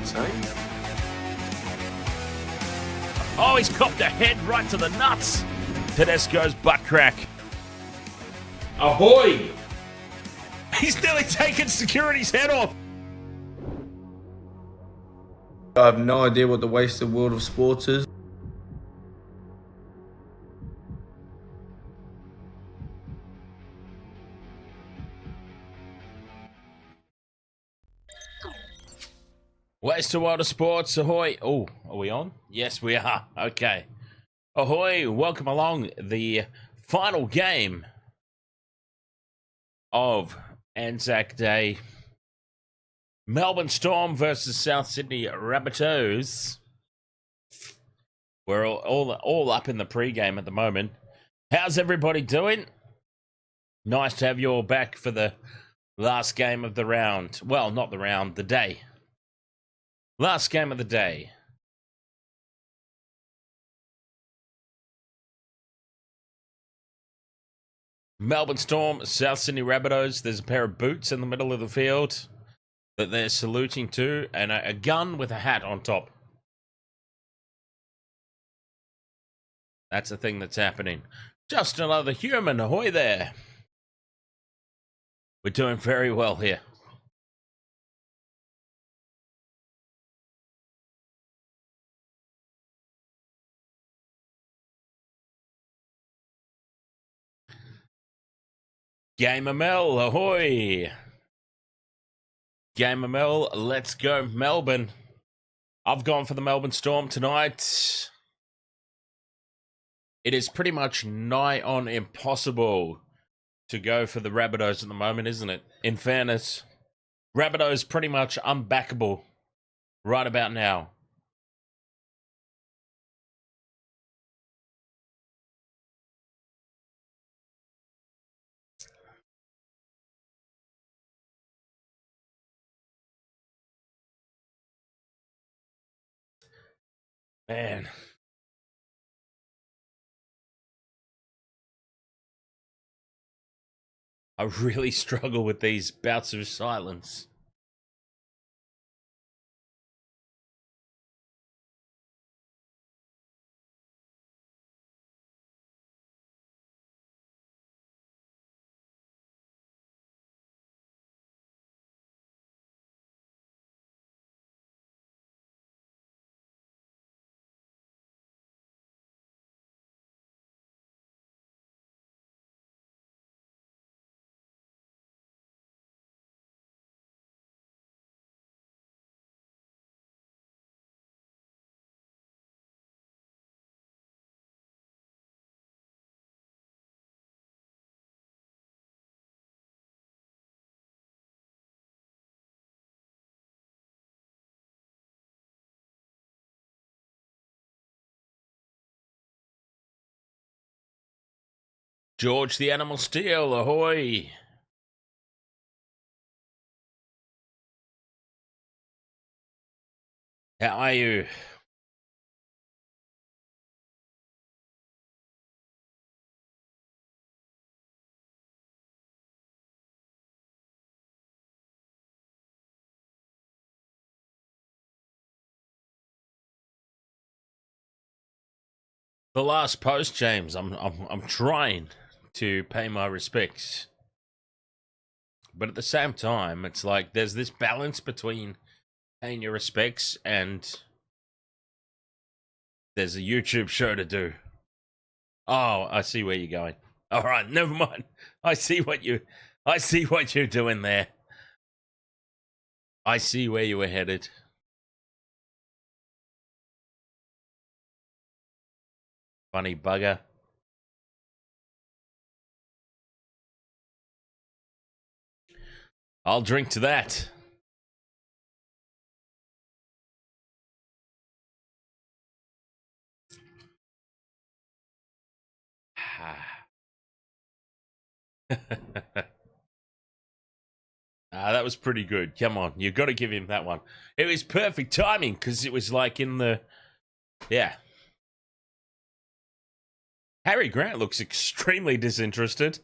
say. Oh, he's copped a head right to the nuts. Tedesco's butt crack. Ahoy! He's nearly taken security's head off. I have no idea what the wasted world of sports is. Wasted world of sports, ahoy. Oh, are we on? Yes, we are. Okay. Ahoy, welcome along the final game of Anzac Day. Melbourne Storm versus South Sydney Rabbitohs. We're all up in the pregame at the moment. How's everybody doing? Nice to have you all back for the last game of the round. Well, not the round, the day. Last game of the day. Melbourne Storm, South Sydney Rabbitohs. There's a pair of boots in the middle of the field that they're saluting to, and a gun with a hat on top. That's the thing that's happening. Just another human, ahoy there. We're doing very well here. Game ML, ahoy! Game ML, let's go Melbourne. I've gone for the Melbourne Storm tonight. It is pretty much nigh on impossible to go for the Rabbitohs at the moment, isn't it? In fairness, Rabbitohs pretty much unbackable right about now. Man. I really struggle with these bouts of silence. George the Animal Steel, ahoy! How are you? The last post, James. I'm trying to pay my respects, but at the same time, it's like there's this balance between paying your respects and there's a YouTube show to do. Oh, I see where you're going. All right, never mind. I see what you're doing there. I see where you were headed. Funny bugger. I'll drink to that. That was pretty good. Come on, you've got to give him that one. It was perfect timing because it was like in the... Yeah. Harry Grant looks extremely disinterested.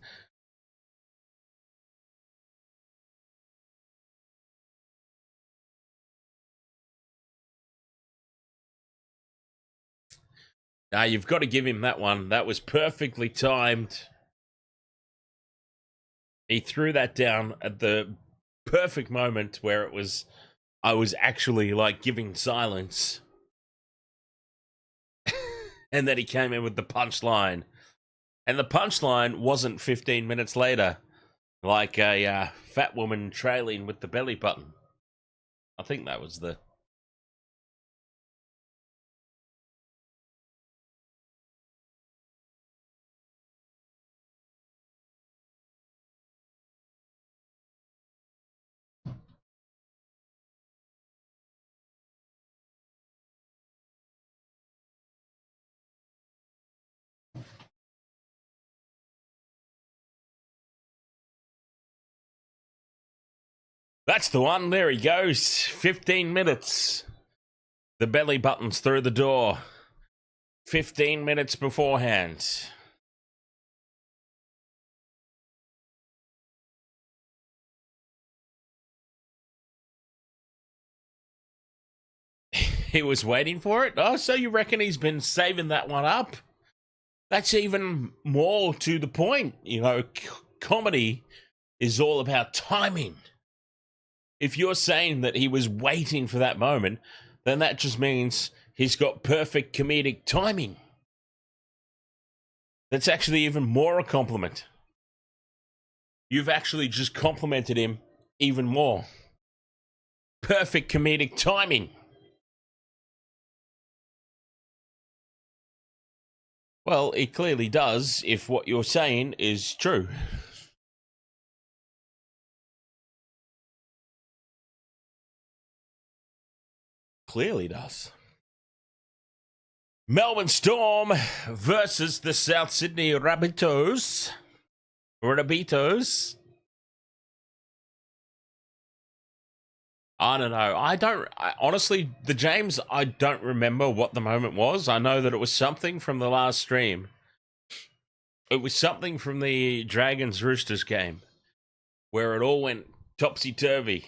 Now, you've got to give him that one. That was perfectly timed. He threw that down at the perfect moment where I was actually like giving silence. And then he came in with the punchline. And the punchline wasn't 15 minutes later, like a fat woman trailing with the belly button. I think that was the... That's the one. There he goes. 15 minutes. The belly button's through the door. 15 minutes beforehand. He was waiting for it? Oh, so you reckon he's been saving that one up? That's even more to the point. You know, comedy is all about timing. If you're saying that he was waiting for that moment, then that just means he's got perfect comedic timing. That's actually even more a compliment. You've actually just complimented him even more. Perfect comedic timing. Well, it clearly does if what you're saying is true. Clearly does. Melbourne Storm versus the South Sydney Rabbitohs. Rabbitohs. I don't know. Honestly, the James, I don't remember what the moment was. I know that it was something from the last stream. It was something from the Dragons Roosters game where it all went topsy-turvy.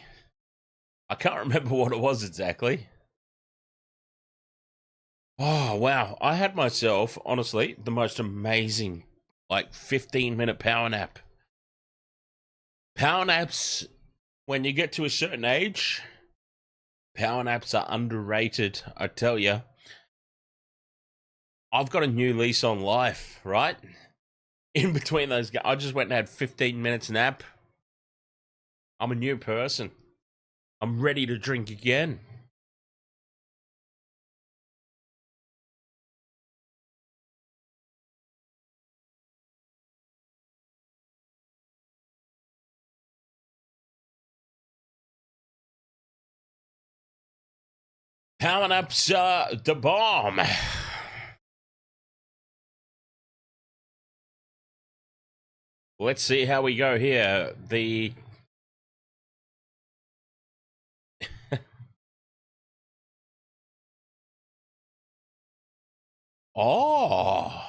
I can't remember what it was exactly. Oh, wow. I had myself, honestly, the most amazing, 15-minute power nap. Power naps, when you get to a certain age, power naps are underrated, I tell you. I've got a new lease on life, right? In between those, I just went and had 15 minutes nap. I'm a new person. I'm ready to drink again. Power naps the bomb. Let's see how we go here. Oh,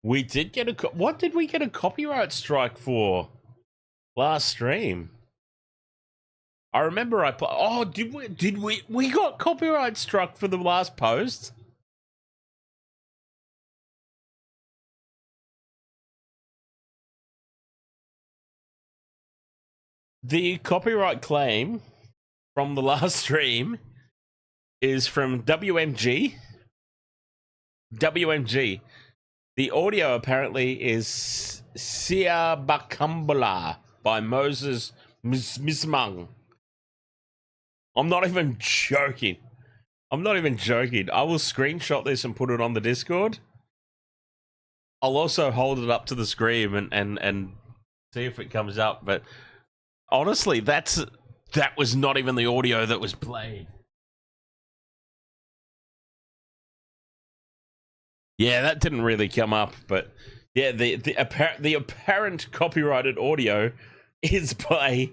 we did get what did we get a copyright strike for last stream? I remember did we got copyright struck for the last post? The copyright claim from the last stream is from WMG. WMG. The audio apparently is Sia Bakumbala by Moses Mismung. I'm not even joking. I will screenshot this and put it on the Discord. I'll also hold it up to the screen and see if it comes up. But honestly, that was not even the audio that was played. Yeah, that didn't really come up, but yeah, the apparent copyrighted audio is by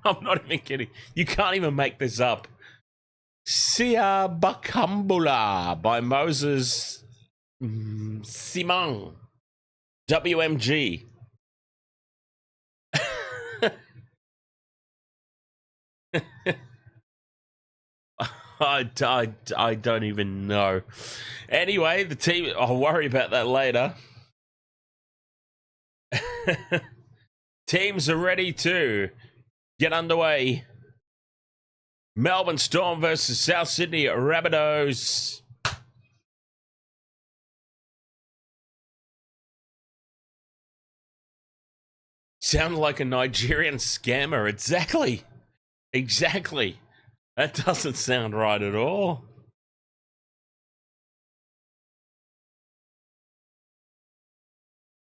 I'm not even kidding. You can't even make this up. Sia Bakumbula by Moses Simang. WMG. I don't even know. Anyway, the team, I'll worry about that later. Teams are ready to get underway. Melbourne Storm versus South Sydney Rabbitohs. Sounded like a Nigerian scammer. Exactly. That doesn't sound right at all.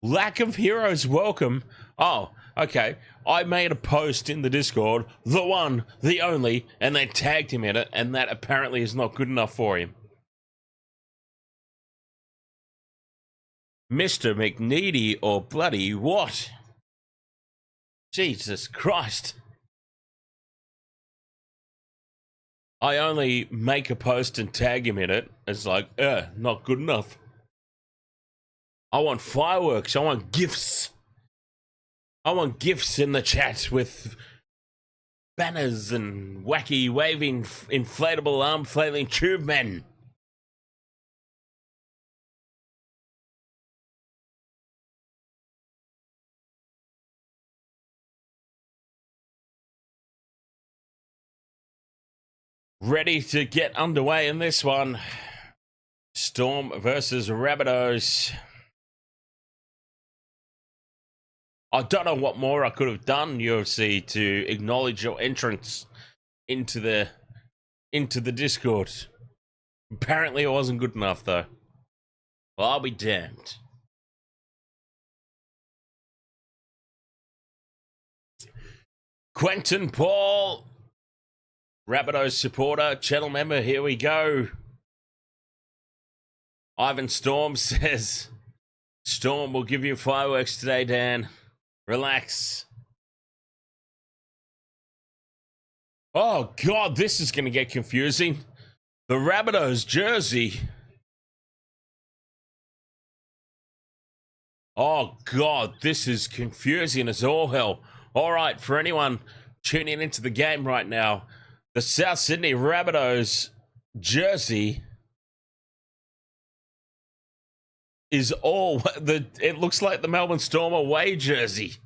Lack of heroes welcome. Oh, okay. I made a post in the Discord, the one, the only, and they tagged him in it, and that apparently is not good enough for him. Mr. McNeedy or bloody what? Jesus Christ. I only make a post and tag him in it. It's like, not good enough. I want fireworks. I want gifts. I want gifts in the chat with banners and wacky waving inflatable arm flailing tube men. Ready to get underway in this one. Storm versus Rabbitohs. I don't know what more I could have done, UFC, to acknowledge your entrance into the Discord. Apparently it wasn't good enough, though. Well, I'll be damned. Quentin Paul, Rabbitohs supporter, channel member, here we go. Ivan Storm says, Storm will give you fireworks today, Dan. Relax. Oh, God, this is going to get confusing. The Rabbitohs jersey. Oh, God, this is confusing as all hell. All right, for anyone tuning into the game right now, the South Sydney Rabbitohs jersey is it looks like the Melbourne Storm away jersey.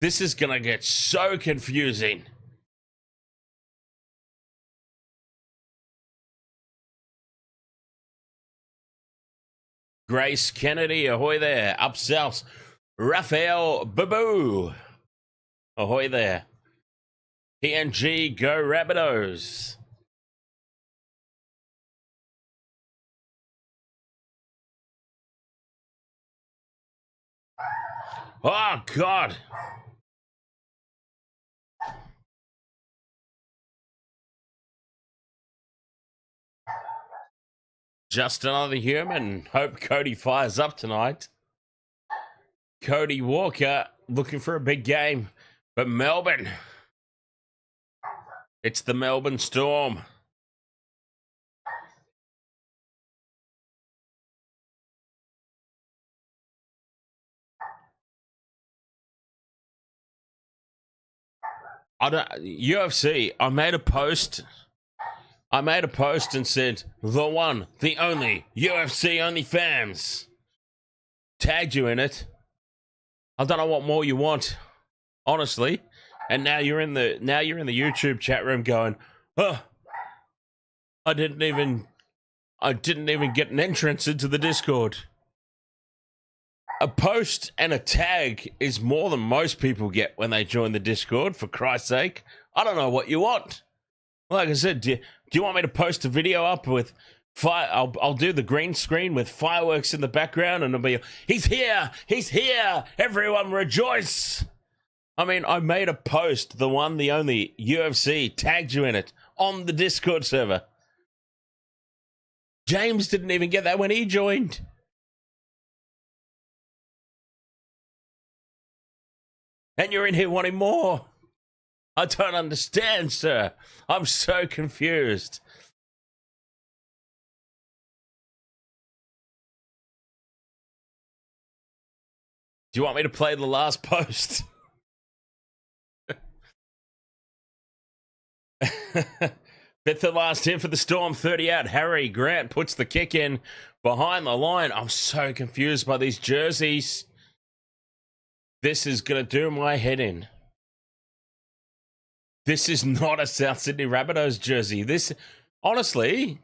This is going to get so confusing. Grace Kennedy, ahoy there. Up south, Raphael Babu. Ahoy there. PNG, go Rabbitohs. Oh, God. Just another human. Hope Cody fires up tonight. Cody Walker looking for a big game. But Melbourne. It's the Melbourne Storm. UFC, I made a post and said, the one, the only, UFC only fans. Tagged you in it. I don't know what more you want, honestly. And now you're in the YouTube chat room going, oh, I didn't even get an entrance into the Discord. A post and a tag is more than most people get when they join the Discord, for Christ's sake. I don't know what you want. Like I said, do you want me to post a video up with fire? I'll do the green screen with fireworks in the background and it'll be, he's here, everyone rejoice. I mean, I made a post, the one, the only, UFC, tagged you in it, on the Discord server. James didn't even get that when he joined. And you're in here wanting more. I don't understand, sir. I'm so confused. Do you want me to play the last post? Fifth and last in for the Storm, 30 out. Harry Grant puts the kick in behind the line. I'm so confused by these jerseys. This is going to do my head in. This is not a South Sydney Rabbitohs jersey. This, honestly,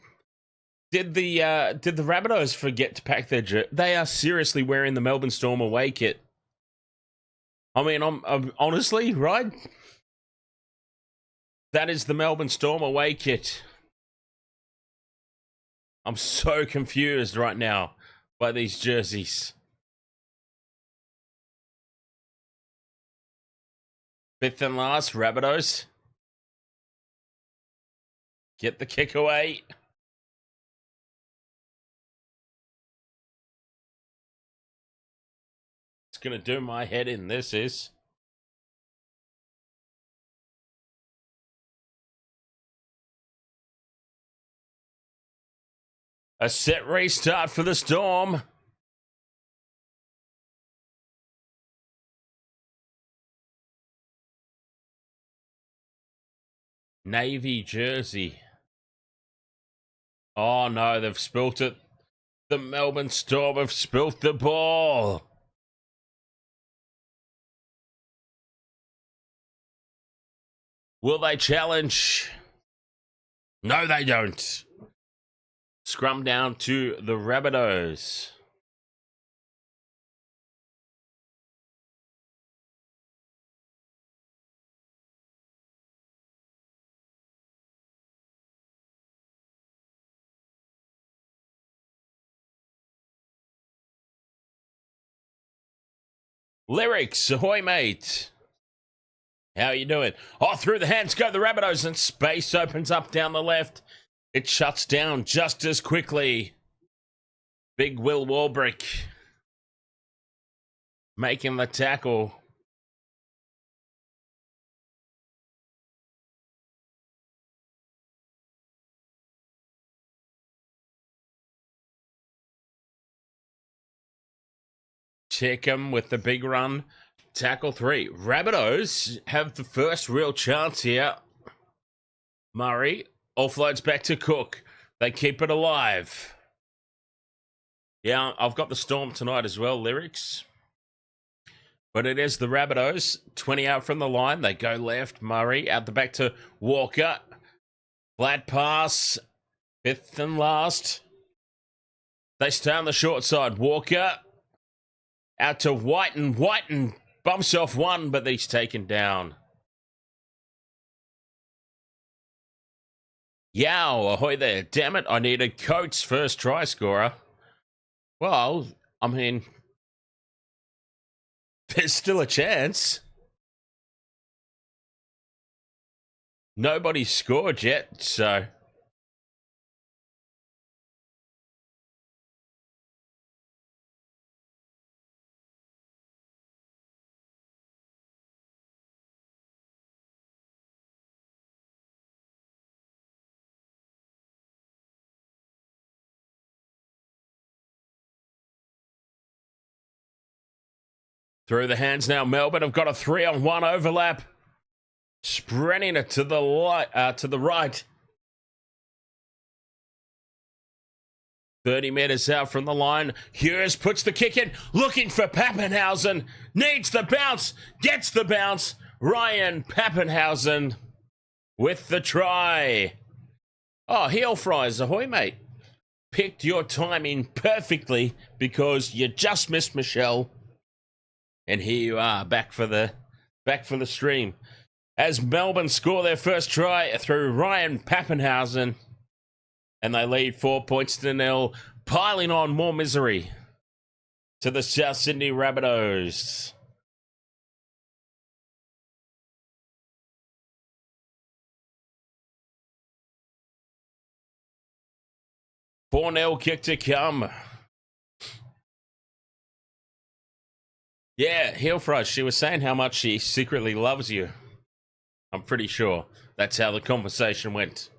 did the Rabbitohs forget to pack their jersey? They are seriously wearing the Melbourne Storm away kit. I mean, I'm honestly, right? That is the Melbourne Storm away kit. I'm so confused right now by these jerseys. Fifth and last, Rabbitohs. Get the kick away. It's going to do my head in, this is. A set restart for the Storm. Navy jersey. Oh no, they've spilt it. The Melbourne Storm have spilt the ball. Will they challenge? No, they don't. Scrum down to the Rabbitohs. Lyrics, ahoy, mate. How you doing? Oh, through the hands go the Rabbitohs, and space opens up down the left. It shuts down just as quickly. Big Will Warbrick making the tackle. Check him with the big run. Tackle 3. Rabbitohs have the first real chance here. Murray offloads back to Cook. They keep it alive. Yeah, I've got the Storm tonight as well, Lyrics. But it is the Rabbitohs. 20 out from the line. They go left. Murray out the back to Walker. Flat pass. Fifth and last. They stay on the short side. Walker out to Whiten. Whiten bumps off one, but he's taken down. Yow, ahoy there. Damn it, I needed Coates' first try scorer. Well, I mean, there's still a chance. Nobody's scored yet, so... Through the hands now, Melbourne have got a 3-on-1 overlap. Spreading it to the right. 30 metres out from the line. Hughes puts the kick in, looking for Pappenhausen. Needs the bounce, gets the bounce. Ryan Pappenhausen with the try. Oh, heel fries, ahoy, mate. Picked your timing perfectly because you just missed Michelle. And here you are, back for the stream. As Melbourne score their first try through Ryan Pappenhausen. And they lead 4 points to 0, piling on more misery to the South Sydney Rabbitohs. Four 0 kick to come. Yeah, heel fries. She was saying how much she secretly loves you. I'm pretty sure that's how the conversation went.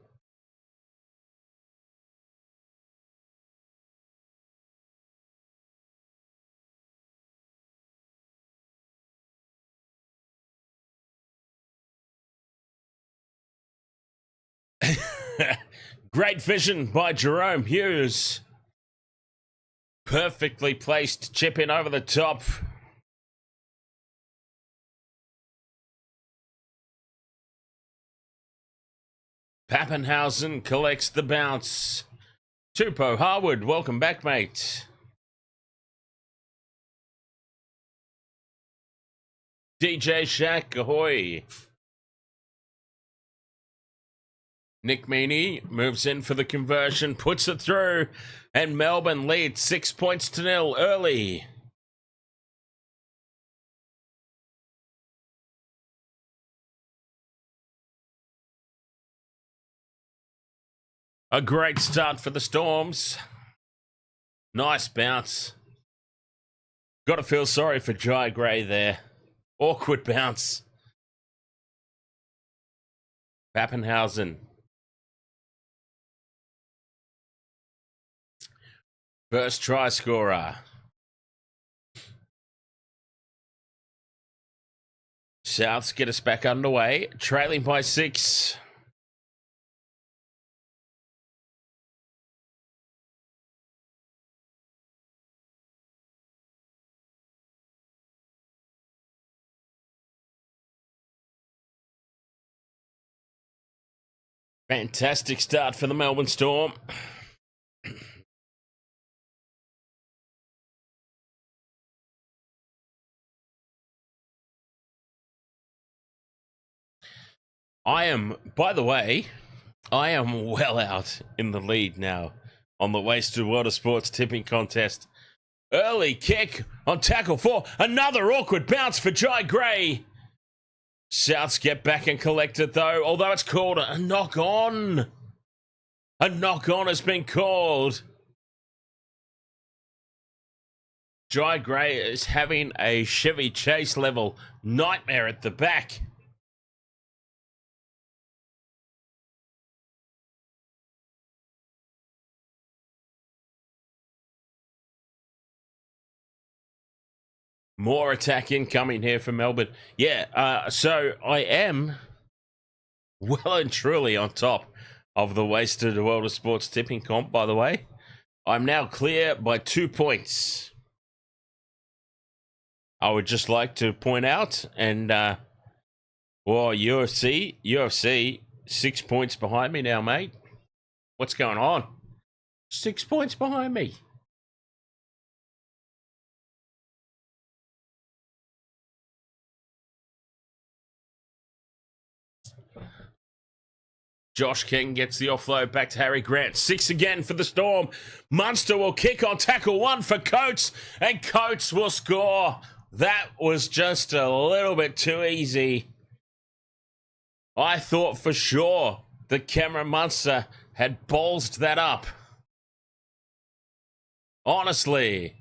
Great vision by Jerome Hughes. Perfectly placed chip in over the top. Pappenhausen collects the bounce. Tupou Harwood, welcome back, mate. DJ Shack, ahoy. Nick Meaney moves in for the conversion, puts it through, and Melbourne leads 6 points to 0 early. A great start for the Storms. Nice bounce. Got to feel sorry for Jai Gray there. Awkward bounce. Pappenhausen. First try scorer. Souths get us back underway. Trailing by 6. Fantastic start for the Melbourne Storm. By the way, I am well out in the lead now on the Wasted World of Sports tipping contest. Early kick on tackle 4. Another awkward bounce for Jai Gray. Souths get back and collect it though, although it's called a knock on. A knock on has been called. Jai Gray is having a Chevy Chase level nightmare at the back. More attack incoming here for Melbourne. Yeah, so I am well and truly on top of the Wasted World of Sports tipping comp, by the way. I'm now clear by 2 points. I would just like to point out, and, well, UFC, 6 points behind me now, mate. What's going on? 6 points behind me. Josh King gets the offload back to Harry Grant. 6 again for the Storm. Munster will kick on tackle 1 for Coates, and Coates will score. That was just a little bit too easy. I thought for sure that Cameron Munster had ballsed that up. Honestly.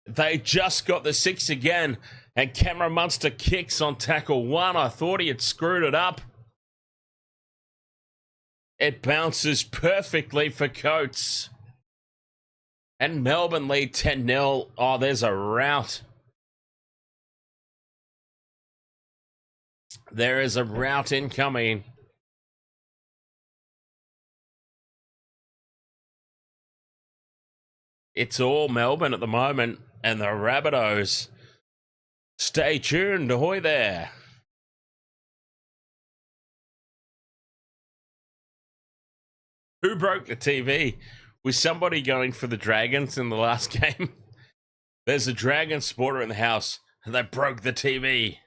They just got the 6 again, and Cameron Munster kicks on tackle 1. I thought he had screwed it up. It bounces perfectly for Coates. And Melbourne lead 10-0. Oh, there's a rout. There is a rout incoming. It's all Melbourne at the moment, and the Rabbitohs. Stay tuned. Ahoy there. Who broke the TV? Was somebody going for the Dragons in the last game? There's a Dragon supporter in the house, and they broke the TV.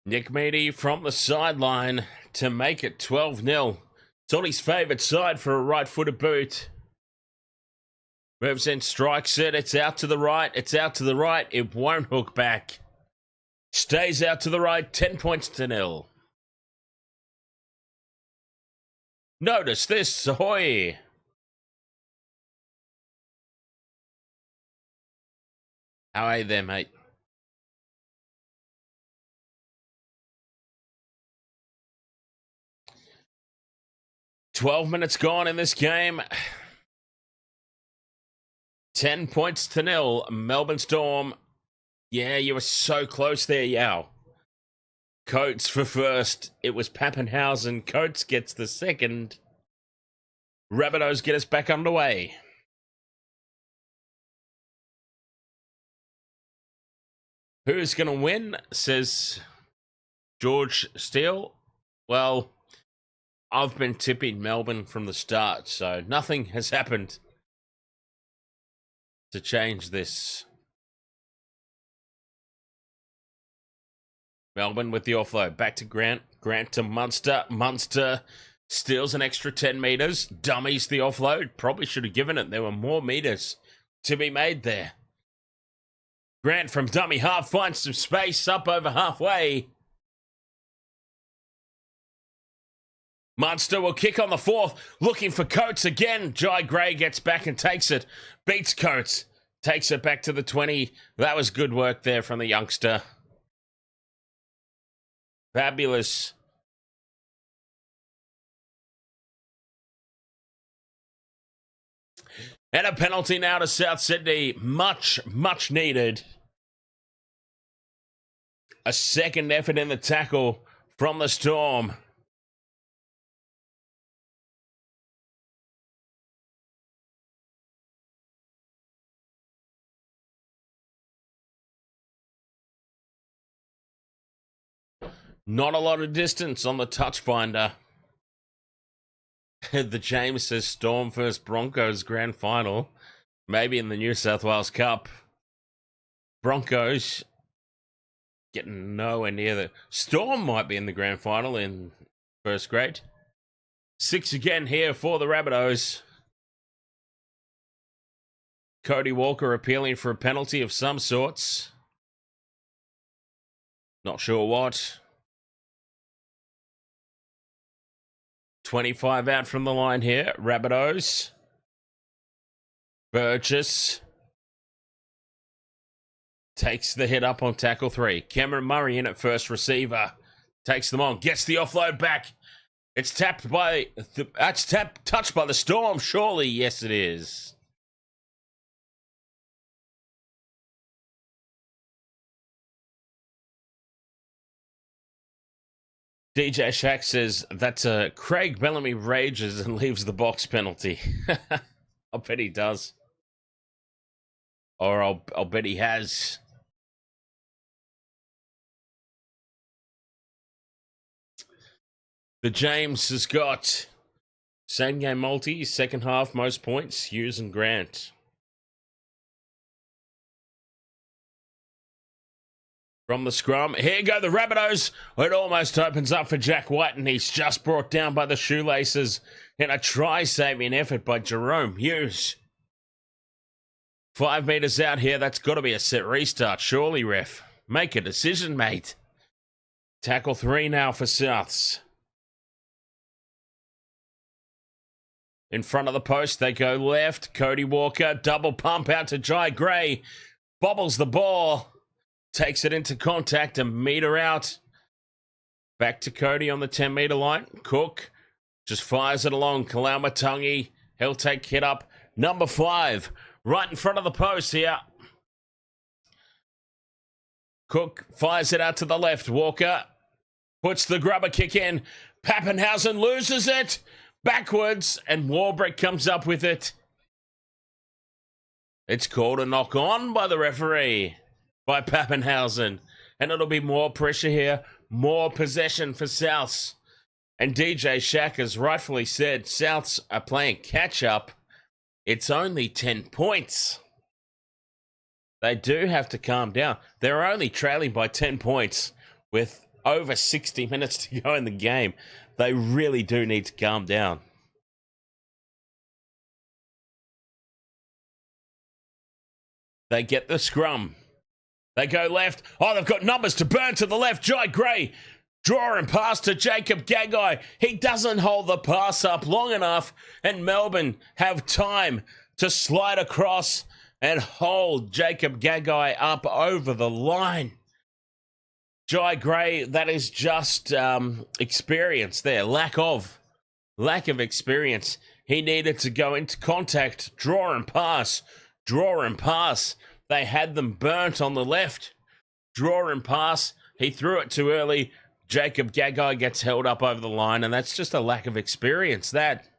Nick Meaney from the sideline to make it 12-0. It's on his favourite side for a right-footed boot. Moves in, strikes it. It's out to the right. It's out to the right. It won't hook back. Stays out to the right. 10 points to 0. Notice this. Ahoy. How are you there, mate? $12 gone in this game. 10 points to 0. Melbourne Storm. Yeah, you were so close there, Yao. Coates for first. It was Pappenhausen. Coates gets the second. Rabbitohs get us back underway. Who's going to win, says George Steele. Well, I've been tipping Melbourne from the start, so nothing has happened to change this. Melbourne with the offload. Back to Grant. Grant to Munster. Munster steals an extra 10 metres. Dummies the offload. Probably should have given it. There were more metres to be made there. Grant from dummy half finds some space up over halfway. Munster will kick on the fourth. Looking for Coates again. Jai Gray gets back and takes it. Beats Coates. Takes it back to the 20. That was good work there from the youngster. Fabulous. And a penalty now to South Sydney. Much, much needed. A second effort in the tackle from the Storm. Not a lot of distance on the touch finder. The James says Storm versus Broncos grand final. Maybe in the New South Wales Cup. Broncos getting nowhere near the... Storm might be in the grand final in first grade. 6 again here for the Rabbitohs. Cody Walker appealing for a penalty of some sorts. Not sure what. 25 out from the line here. Rabbitohs. Burgess takes the hit up on tackle 3. Cameron Murray in at first receiver. Takes them on. Gets the offload back. It's tapped by... touched by the Storm, surely. Yes, it is. DJ Shack says that's Craig Bellamy rages and leaves the box penalty. I'll bet he does. Or I'll bet he has. The James has got same game multi, second half, most points, Hughes and Grant. From the scrum. Here go the Rabbitohs. It almost opens up for Jack White, and he's just brought down by the shoelaces in a try-saving effort by Jerome Hughes. 5 metres out here. That's got to be a set restart. Surely, ref. Make a decision, mate. Tackle 3 now for Souths. In front of the post, they go left. Cody Walker, double pump out to Jai Gray. Bobbles the ball. Takes it into contact, a metre out. Back to Cody on the 10-metre line. Cook just fires it along. Kalaumatangi, he'll take hit up. Number 5, right in front of the post here. Cook fires it out to the left. Walker puts the grubber kick in. Pappenhausen loses it. Backwards, and Warbrick comes up with it. It's called a knock on by the referee. By Pappenhausen. And it'll be more pressure here. More possession for Souths. And DJ Shack has rightfully said Souths are playing catch-up. It's only 10 points. They do have to calm down. They're only trailing by 10 points with over 60 minutes to go in the game. They really do need to calm down. They get the scrum. They go left. Oh, they've got numbers to burn to the left. Jai Gray, draw and pass to Jacob Gagai. He doesn't hold the pass up long enough, and Melbourne have time to slide across and hold Jacob Gagai up over the line. Jai Gray, that is just experience there. Lack of experience. He needed to go into contact, draw and pass. They had them burnt on the left. Draw and pass. He threw it too early. Jacob Gagai gets held up over the line, and that's just a lack of experience. That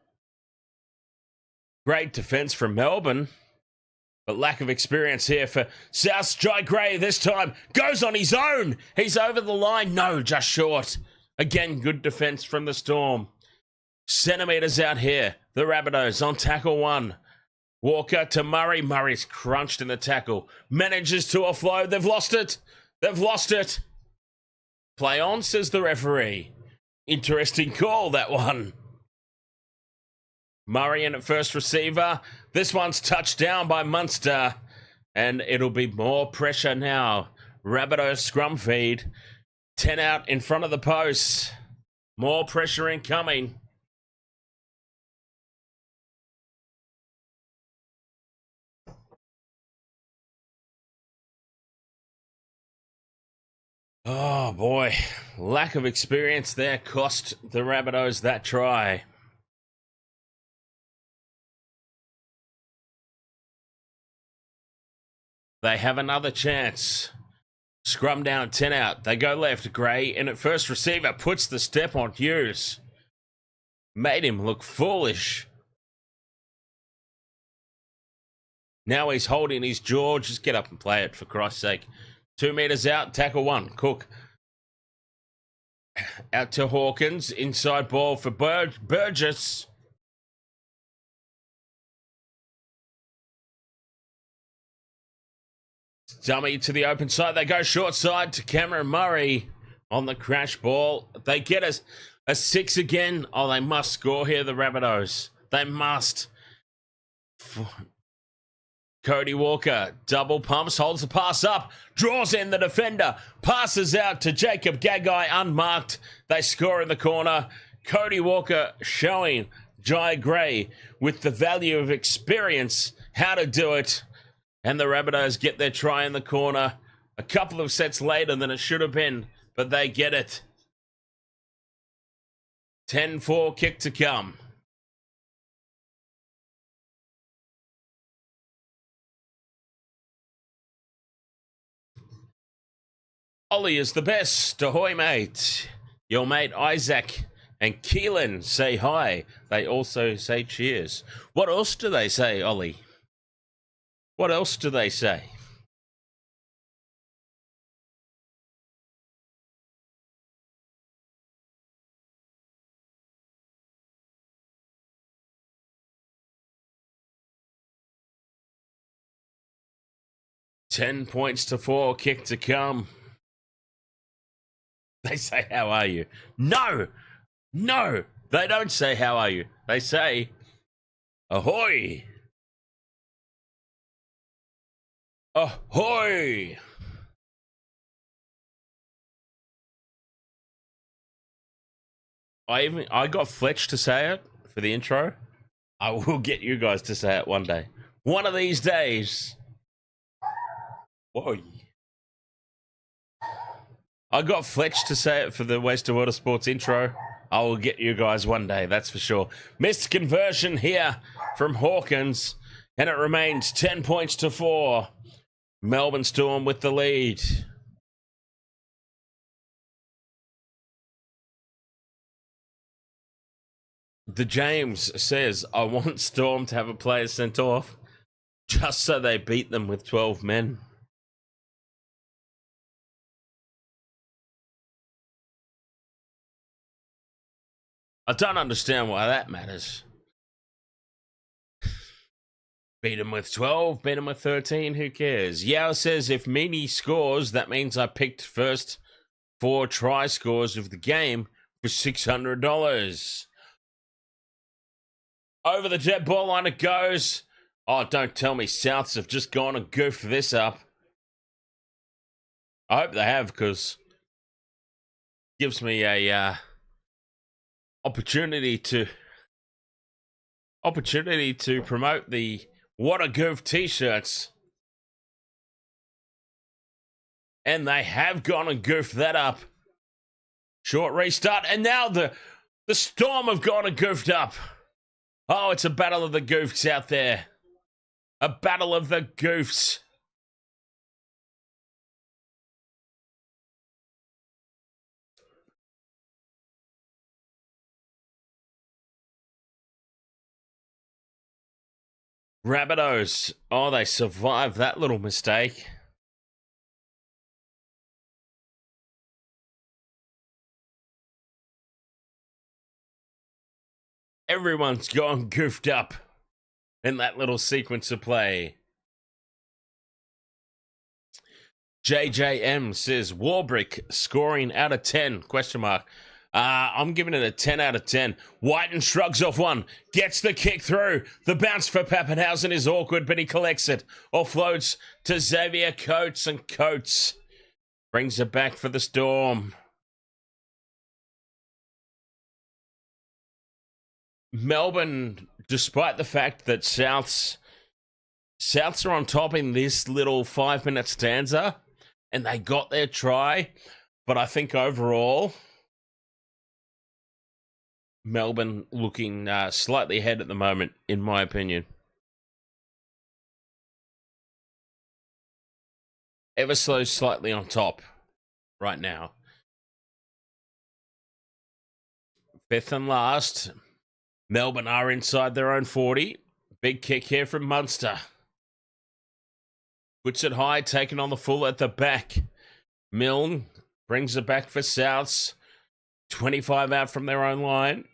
great defense from Melbourne, but lack of experience here for South. Jai Gray this time goes on his own. He's over the line. No, just short. Again, good defense from the Storm. Centimetres out here. The Rabbitohs on tackle 1. Walker to Murray. Murray's crunched in the tackle. Manages to offload. They've lost it. Play on, says the referee. Interesting call, that one. Murray in at first receiver. This one's touched down by Munster. And it'll be more pressure now. Rabbitohs scrum feed. 10 out in front of the post. More pressure incoming. Oh boy, lack of experience there cost the Rabbitohs that try. They have another chance. Scrum down, 10 out. They go left. Gray in at first receiver. Puts the step on Hughes. Made him look foolish. Now he's holding his jaw. Just get up and play it, for Christ's sake. 2 meters out, tackle 1. Cook. Out to Hawkins. Inside ball for Burgess. Dummy to the open side. They go short side to Cameron Murray on the crash ball. They get a 6 again. Oh, they must score here, the Rabbitohs. They must. Cody Walker, double pumps, holds the pass up, draws in the defender, passes out to Jacob Gagai unmarked. They score in the corner. Cody Walker showing Jai Gray with the value of experience how to do it. And the Rabbitohs get their try in the corner a couple of sets later than it should have been, but they get it. 10-4 kick to come. Ollie is the best. Ahoy, mate. Your mate Isaac and Keelan say hi. They also say cheers. What else do they say, Ollie? What else do they say? Ten points to 4, kick to come. They say, how are you? No, they don't say, how are you? They say, ahoy. Ahoy. I got Fletch to say it for the intro. I will get you guys to say it one day. One of these days. Whoa. I got Fletch to say it for the Waste of Water Sports intro. I will get you guys one day, that's for sure. Missed conversion here from Hawkins, and it remains 10 points to 4. Melbourne Storm with the lead. The James says, I want Storm to have a player sent off just so they beat them with 12 men. I don't understand why that matters. Beat him with 12, beat him with 13, who cares? Yao says, if Meany scores, that means I picked first 4 try scores of the game for $600. Over the jet ball line it goes. Oh, don't tell me Souths have just gone and goofed this up. I hope they have, because it gives me a opportunity to promote the What a goof t-shirts. And they have gone and goofed that up. Short restart. And now the Storm have gone and goofed up. Oh, it's a battle of the goofs out there. A battle of the goofs. Rabbitohs. Oh, they survived that little mistake. Everyone's gone goofed up in that little sequence of play. JJM says, Warbrick scoring out of 10, question mark. I'm giving it a 10 out of 10. Whiten shrugs off one, gets the kick through. The bounce for Pappenhausen is awkward, but he collects it. Offloads to Xavier Coates, and Coates brings it back for the Storm. Melbourne, despite the fact that Souths are on top in this little 5-minute stanza, and they got their try, but I think overall, Melbourne looking slightly ahead at the moment, in my opinion. Ever so slightly on top right now. Fifth and last. Melbourne are inside their own 40. Big kick here from Munster. Puts it high, taken on the full at the back. Milne brings it back for Souths. 25 out from their own line.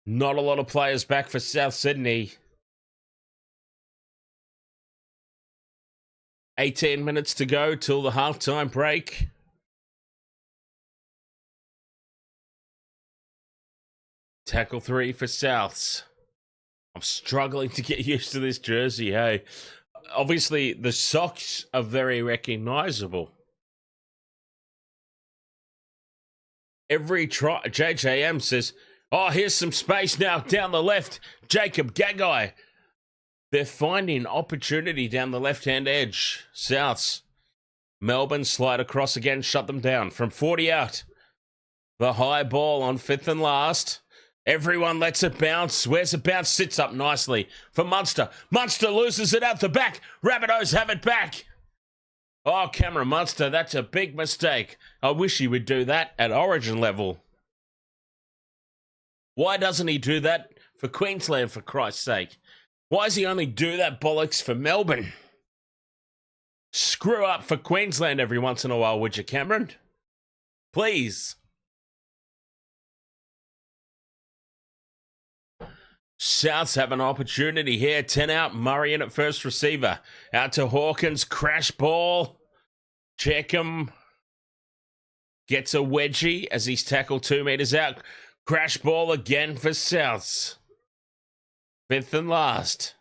Not a lot of players back for South Sydney. 18 minutes to go till the halftime break. Tackle 3 for Souths. I'm struggling to get used to this jersey, hey. Obviously, the socks are very recognisable. Every try, JJM says, oh, here's some space now down the left. Jacob Gagai. They're finding opportunity down the left-hand edge. Souths. Melbourne slide across again, shut them down. From 40 out. The high ball on fifth and last. Everyone lets it bounce. Where's it bounce? Sits up nicely for Munster. Munster loses it out the back. Rabbitohs have it back. Oh, Cameron Munster, that's a big mistake. I wish he would do that at Origin level. Why doesn't he do that for Queensland, for Christ's sake? Why does he only do that bollocks for Melbourne? Screw up for Queensland every once in a while, would you, Cameron? Please. Souths have an opportunity here. 10 out. Murray in at first receiver. Out to Hawkins. Crash ball. Check him. Gets a wedgie as he's tackled 2 meters out. Crash ball again for Souths. Fifth and last.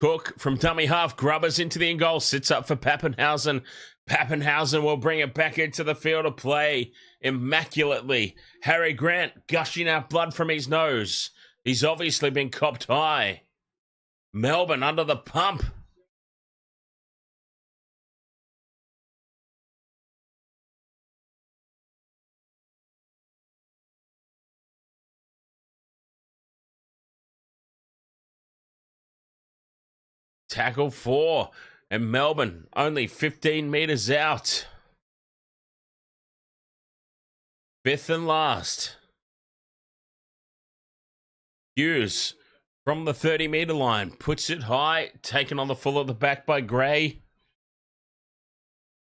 Cook from dummy half. Grubbers into the end goal. Sits up for Pappenhausen. Pappenhausen will bring it back into the field of play immaculately. Harry Grant gushing out blood from his nose. He's obviously been copped high. Melbourne under the pump. Tackle 4. And Melbourne only 15 meters out. Fifth and last. Hughes from the 30-meter line. Puts it high. Taken on the full at the back by Gray.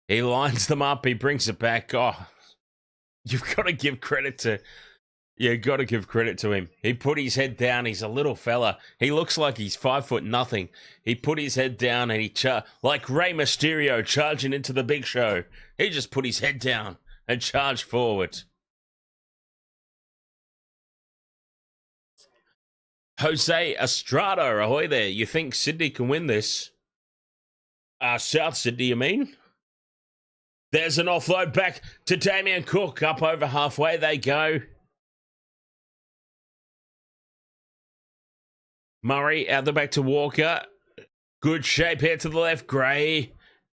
He lines them up. He brings it back. Oh, you've got to give credit to... You got to give credit to him. He put his head down. He's a little fella. He looks like he's 5'0". He put his head down and he like Rey Mysterio charging into the big show. He just put his head down and charged forward. Jose Estrada, ahoy there. You think Sydney can win this? South Sydney, you mean? There's an offload back to Damien Cook. Up over halfway they go. Murray out the back to Walker. Good shape here to the left. Gray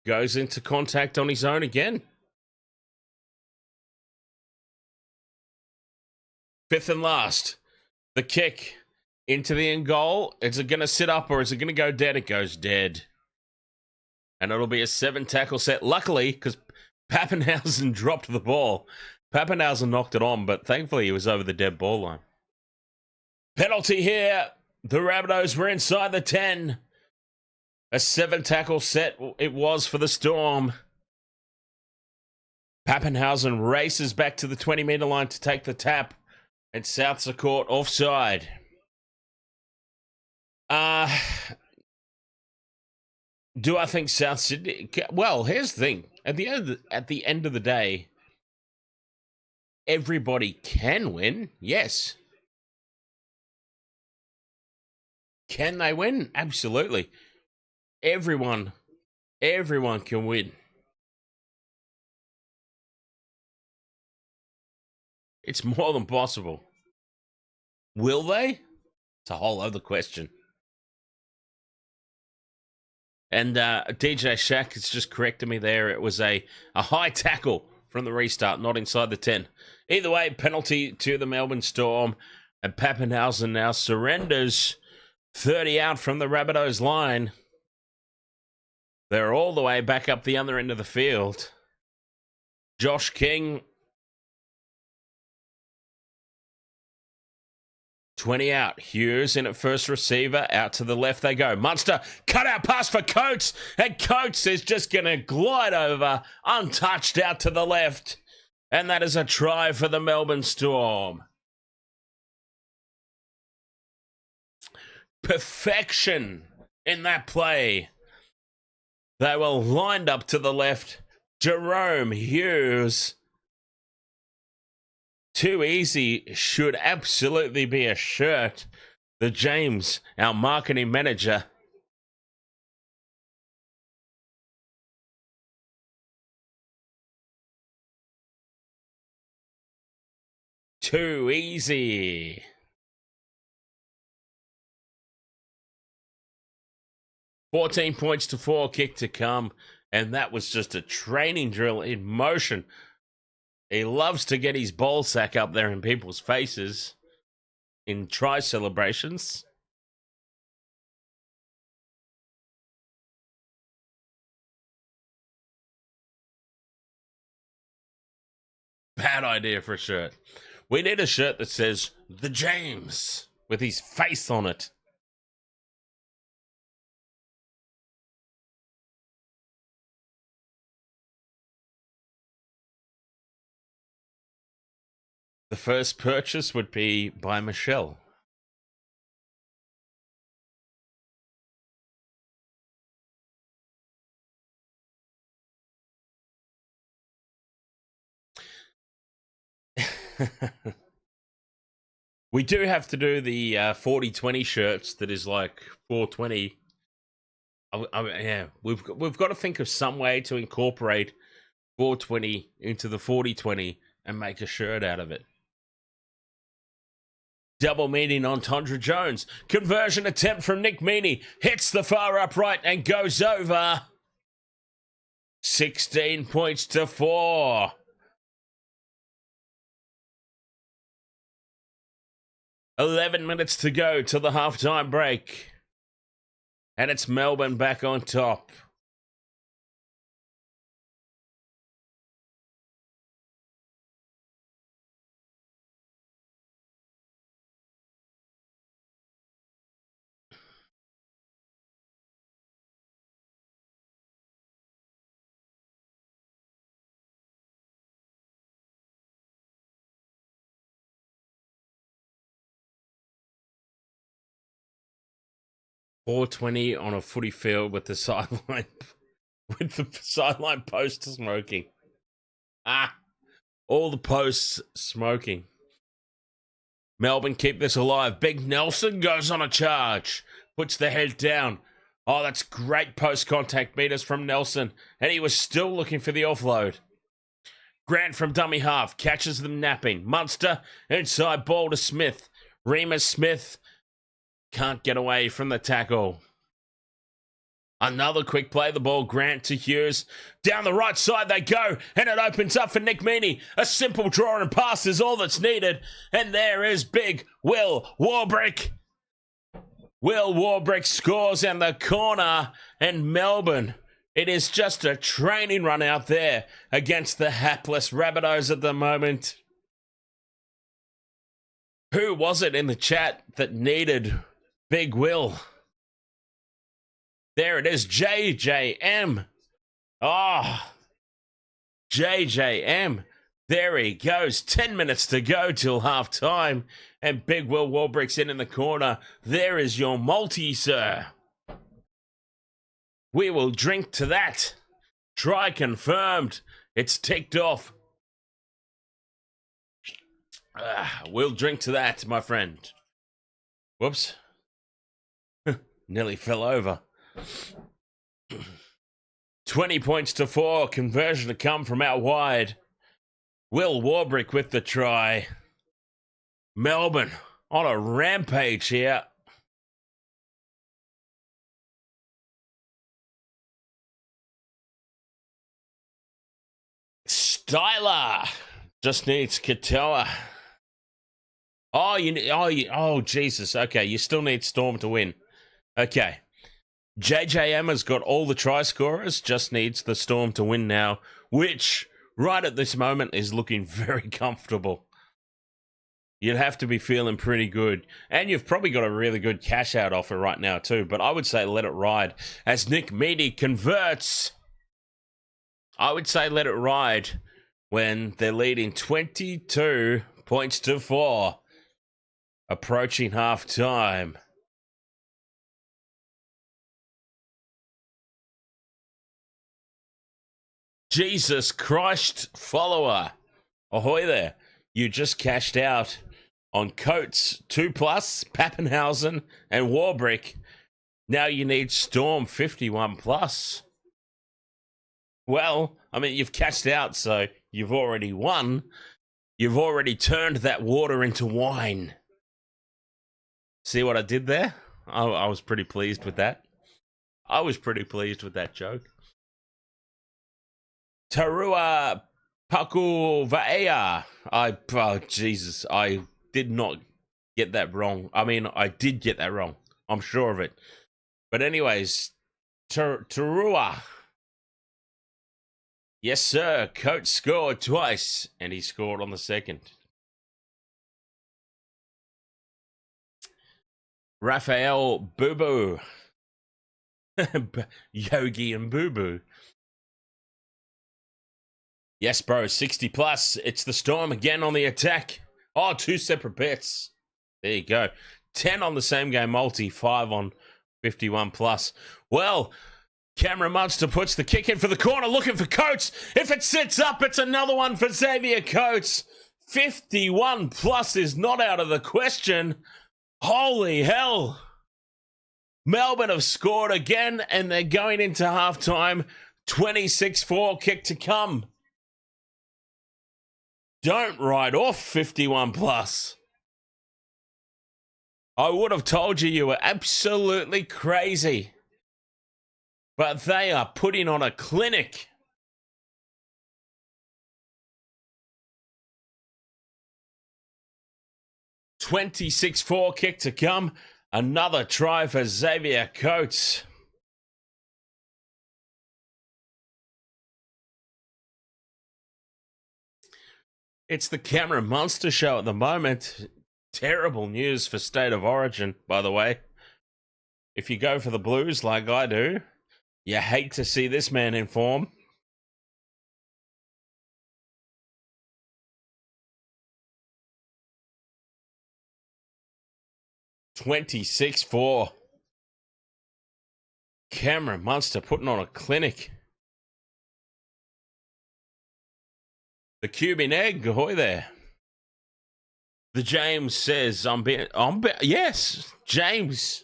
goes into contact on his own again. Fifth and last. The kick into the end goal. Is it going to sit up or is it going to go dead? It goes dead. And it'll be a 7-tackle set. Luckily, because Pappenhausen dropped the ball. Pappenhausen knocked it on, but thankfully he was over the dead ball line. Penalty here. The Rabbitohs were inside the 10. A 7-tackle set it was for the Storm. Pappenhausen races back to the 20-metre line to take the tap. And Souths are caught offside. Do I think South Sydney... Well, here's the thing. At the end of the day, everybody can win. Yes. Can they win? Absolutely. Everyone can win. It's more than possible. Will they? It's a whole other question. And DJ Shaq has just corrected me there. It was a high tackle from the restart, not inside the 10. Either way, penalty to the Melbourne Storm. And Pappenhausen now surrenders 30 out from the Rabbitohs line. They're all the way back up the other end of the field. Josh King, 20 out. Hughes in at first receiver. Out to the left they go. Munster, cut out pass for Coates. And Coates is just going to glide over, untouched out to the left. And that is a try for the Melbourne Storm. Perfection in that play. They were lined up to the left. Jerome Hughes. Too easy should absolutely be a shirt. The James, our marketing manager. Too easy. $14 points to 4, kick to come. And that was just a training drill in motion. He loves to get his ball sack up there in people's faces in try celebrations. Bad idea for a shirt. We need a shirt that says, The James, with his face on it. The first purchase would be by Michelle. We do have to do the 40-20 shirts that is like 420. Yeah, we've got to think of some way to incorporate 420 into the 40-20 and make a shirt out of it. Double meaning on Tondra Jones. Conversion attempt from Nick Meaney. Hits the far upright and goes over. 16 points to 4. "11 minutes to go till the halftime break. And it's Melbourne back on top. .420 on a footy field with the sideline post smoking. All the posts smoking. Melbourne keep this alive. Big Nelson goes on a charge. Puts the head down. Oh, that's great post contact meters from Nelson. And he was still looking for the offload. Grant from dummy half catches them napping. Munster inside ball to Smith. Remus Smith can't get away from the tackle. Another quick play, the ball, Grant to Hughes. Down the right side they go, and it opens up for Nick Meaney. A simple draw and pass is all that's needed. And there is big Will Warbrick. Will Warbrick scores in the corner, and Melbourne, it is just a training run out there against the hapless Rabbitohs at the moment. Who was it in the chat that needed Big Will? There it is, JJM. JJM. There he goes. 10 minutes to go till half time. And Big Will Warbrick's in the corner. There is your multi, sir. We will drink to that. Try confirmed. It's ticked off. We'll drink to that, my friend. Whoops. Nearly fell over. 20 points to 4. Conversion to come from out wide. Will Warbrick with the try. Melbourne on a rampage here. Styler just needs Katoa. Oh, Jesus. Okay, you still need Storm to win. Okay. JJM has got all the try scorers, just needs the Storm to win now, which right at this moment is looking very comfortable. You'd have to be feeling pretty good. And you've probably got a really good cash out offer right now too, but I would say let it ride. As Nick Meaney converts, I would say let it ride when they're leading 22 points to 4. Approaching half time. Jesus Christ, follower. Ahoy there. You just cashed out on Coates 2+, Pappenhausen, and Warbrick. Now you need Storm 51+. Well, I mean, you've cashed out, so you've already won. You've already turned that water into wine. See what I did there? I was pretty pleased with that. I was pretty pleased with that joke. Tarua Pakuvaea. Jesus, I did not get that wrong. I mean, I did get that wrong. I'm sure of it. But anyways, Tarua. Yes, sir. Coach scored twice, and he scored on the second. Raphael Boo-Boo. Yogi and Boo-Boo. Yes, bro, 60+. It's the Storm again on the attack. Oh, 2 separate bets. There you go. 10 on the same game multi, 5 on 51+. Well, Cameron Munster puts the kick in for the corner, looking for Coates. If it sits up, it's another one for Xavier Coates. 51+ is not out of the question. Holy hell. Melbourne have scored again, and they're going into halftime. 26-4 kick to come. Don't write off 51+. I would have told you were absolutely crazy. But they are putting on a clinic. $26-4 kick to come. Another try for Xavier Coates. It's the Cameron Munster show at the moment. Terrible news for State of Origin, by the way. If you go for the Blues like I do, you hate to see this man in form. $26-4. Cameron Munster putting on a clinic. The Cuban egg, ahoy there. The James says, yes, James.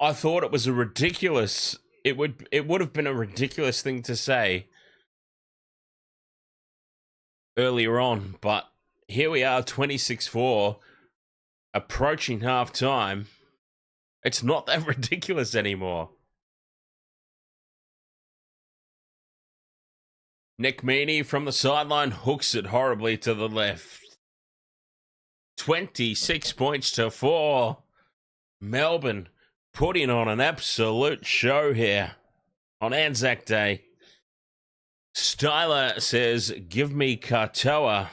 I thought it was a ridiculous, it would have been a ridiculous thing to say earlier on, but here we are, 26-4, approaching half time. It's not that ridiculous anymore. Nick Meaney from the sideline hooks it horribly to the left. 26 points to 4. Melbourne putting on an absolute show here on Anzac Day. Styler says, give me Katoa.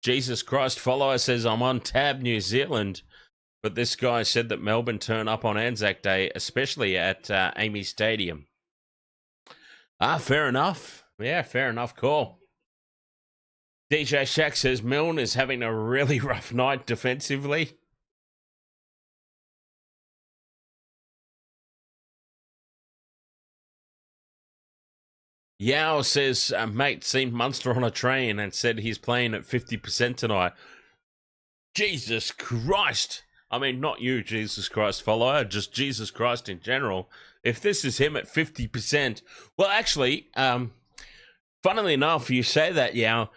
Jesus Christ follower says, I'm on tab New Zealand. But this guy said that Melbourne turn up on Anzac Day, especially at Amy Stadium. Fair enough. Yeah, fair enough call. DJ Shack says, Milne is having a really rough night defensively. Yao says, mate seen Munster on a train and said he's playing at 50% tonight. Jesus Christ. I mean, not you, Jesus Christ follower, just Jesus Christ in general. If this is him at 50%, well, actually, funnily enough, you say that, Yao.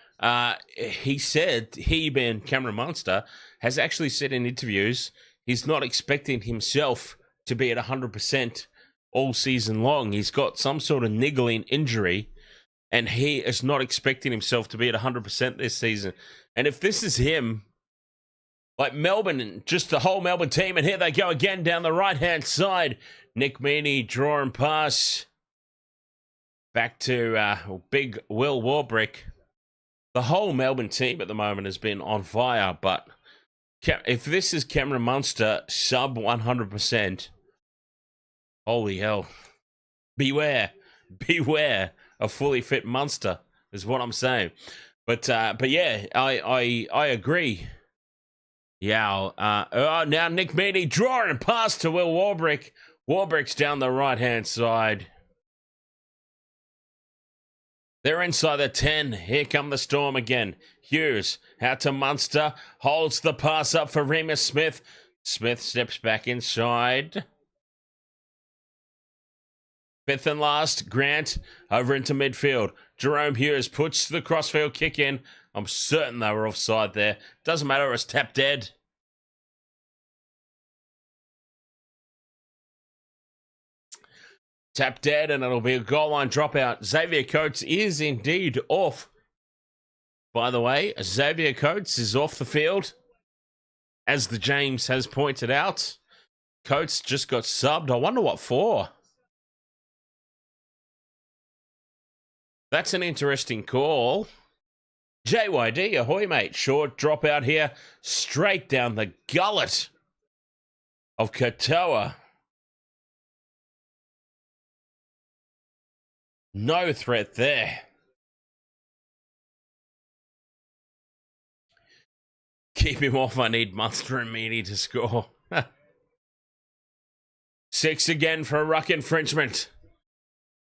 He said, he being Cameron Munster, has actually said in interviews he's not expecting himself to be at 100% all season long. He's got some sort of niggling injury, and he is not expecting himself to be at 100% this season. And if this is him, like Melbourne, just the whole Melbourne team, and here they go again down the right-hand side. Nick Meaney, draw and pass. Back to big Will Warbrick. The whole Melbourne team at the moment has been on fire, but if this is Cameron Munster, sub 100%, holy hell. Beware a fully fit Munster is what I'm saying. But yeah, I agree. Yeah. Now Nick Meaney draw and pass to Will Warbrick. Warbrick's down the right-hand side. They're inside the 10. Here come the Storm again. Hughes out to Munster. Holds the pass up for Remus Smith. Smith steps back inside. Fifth and last, Grant over into midfield. Jerome Hughes puts the crossfield kick in. I'm certain they were offside there. Doesn't matter, it's tap dead. Tap dead, and it'll be a goal line dropout. Xavier Coates is indeed off. By the way, Xavier Coates is off the field. As the James has pointed out, Coates just got subbed. I wonder what for. That's an interesting call. JYD, ahoy, mate. Short dropout here. Straight down the gullet of Katoa. No threat there. Keep him off. I need Munster and Meaney to score. 6 again for a ruck infringement.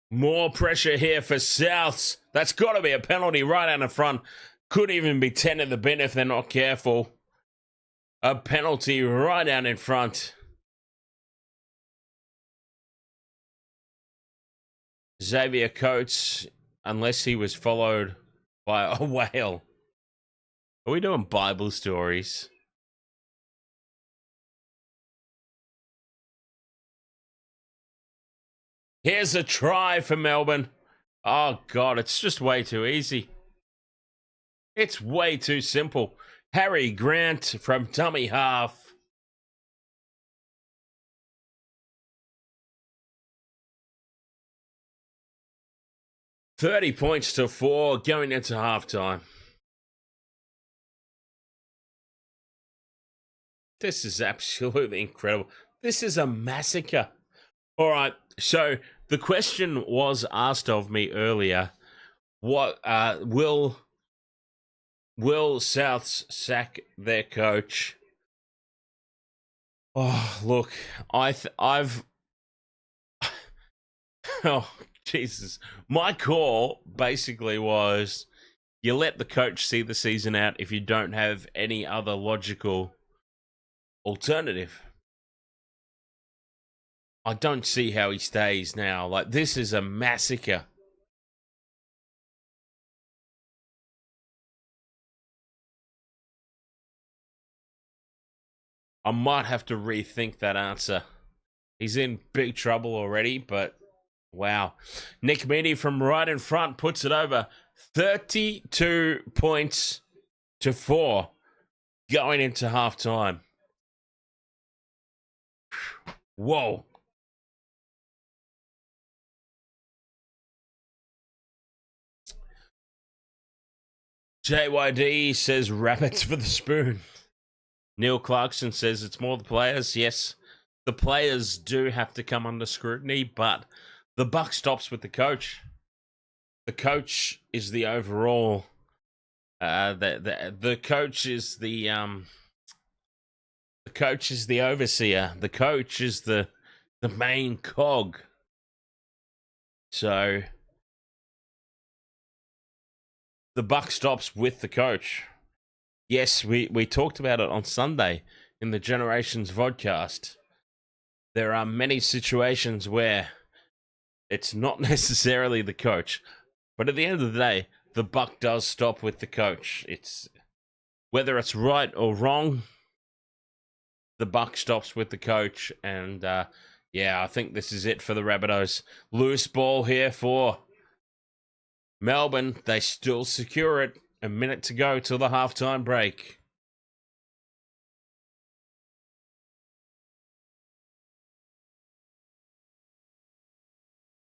More pressure here for Souths. That's got to be a penalty right out in front. Could even be 10 in the bin if they're not careful. A penalty right out in front. Xavier Coates, unless he was followed by a whale. Are we doing Bible stories? Here's a try for Melbourne. Oh, God, it's just way too easy. It's way too simple. Harry Grant from dummy half. $30 points to 4 going into halftime. This is absolutely incredible. This is a massacre. All right, so the question was asked of me earlier. What will Souths sack their coach? Oh, look, I've oh, Jesus. My call basically was you let the coach see the season out if you don't have any other logical alternative. I don't see how he stays now. Like, this is a massacre. I might have to rethink that answer. He's in big trouble already, but wow. Nick Meaney from right in front puts it over 32 points to 4 going into halftime. Whoa. JYD says rabbits for the spoon. Neil Clarkson says it's more the players. Yes, the players do have to come under scrutiny, but the buck stops with the coach. The coach is the overall. The coach is the coach is the overseer. The coach is the main cog. So the buck stops with the coach. Yes, we talked about it on Sunday in the Generations vodcast. There are many situations where it's not necessarily the coach, but at the end of the day, the buck does stop with the coach. It's whether it's right or wrong, the buck stops with the coach. And yeah, I think this is it for the Rabbitohs. Loose ball here for Melbourne. They still secure it. A minute to go till the halftime break.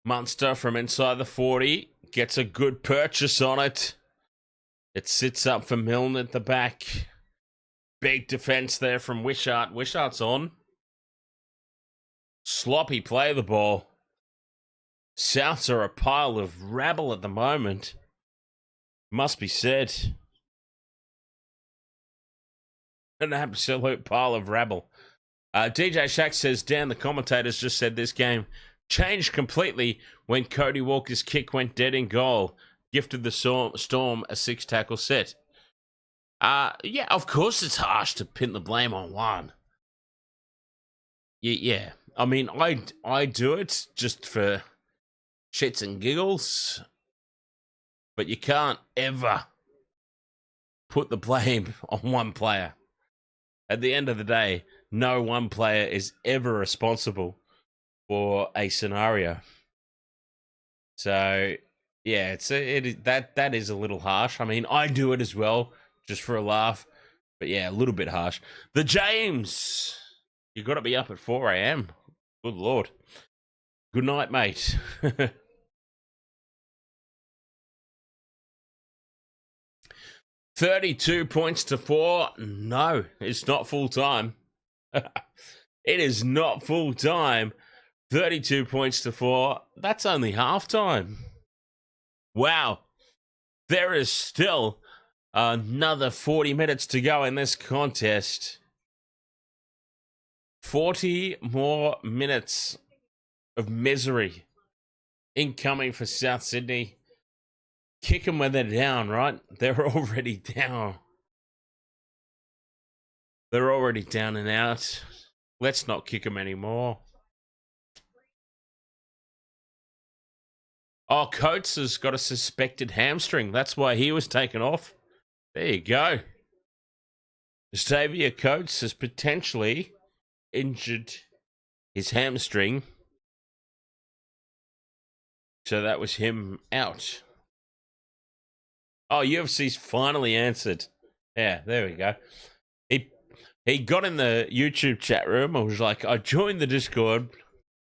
Munster from inside the 40 gets a good purchase on it. It sits up for Milne at the back. Big defense there from Wishart. Wishart's on. Sloppy play of the ball. Souths are a pile of rabble at the moment. Must be said. An absolute pile of rabble. DJ Shack says, Dan, the commentators just said this game changed completely when Cody Walker's kick went dead in goal. Gifted the Storm a 6-tackle set. Yeah, of course it's harsh to pin the blame on one. Yeah. I mean, I do it just for shits and giggles. But you can't ever put the blame on one player. At the end of the day, no one player is ever responsible for a scenario. So, yeah, that is a little harsh. I mean, I do it as well, just for a laugh. But yeah, a little bit harsh. The James, you got to be up at 4 a.m. Good Lord. Good night, mate. 32 points to 4. No, it's not full time. It is not full time. 32 points to 4. That's only halftime. Wow. There is still another 40 minutes to go in this contest. 40 more minutes of misery incoming for South Sydney. Kick them when they're down, right? They're already down. They're already down and out. Let's not kick them anymore. Oh, Coates has got a suspected hamstring. That's why he was taken off. There you go. Xavier Coates has potentially injured his hamstring. So that was him out. Oh, UFC's finally answered. Yeah, there we go. He got in the YouTube chat room. I was like, I joined the Discord.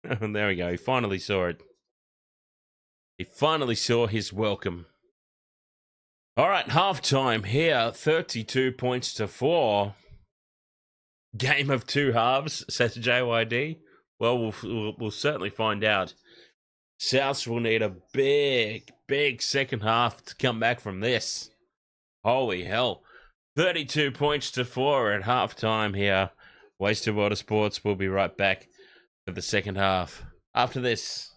And there we go. He finally saw it. He finally saw his welcome. All right, halftime here. 32 points to 4. Game of two halves, says JYD. Well, we'll certainly find out. Souths will need a big second half to come back from this. Holy hell. 32 points to 4 at halftime here. Wasted Water Sports. We'll be right back for the second half after this.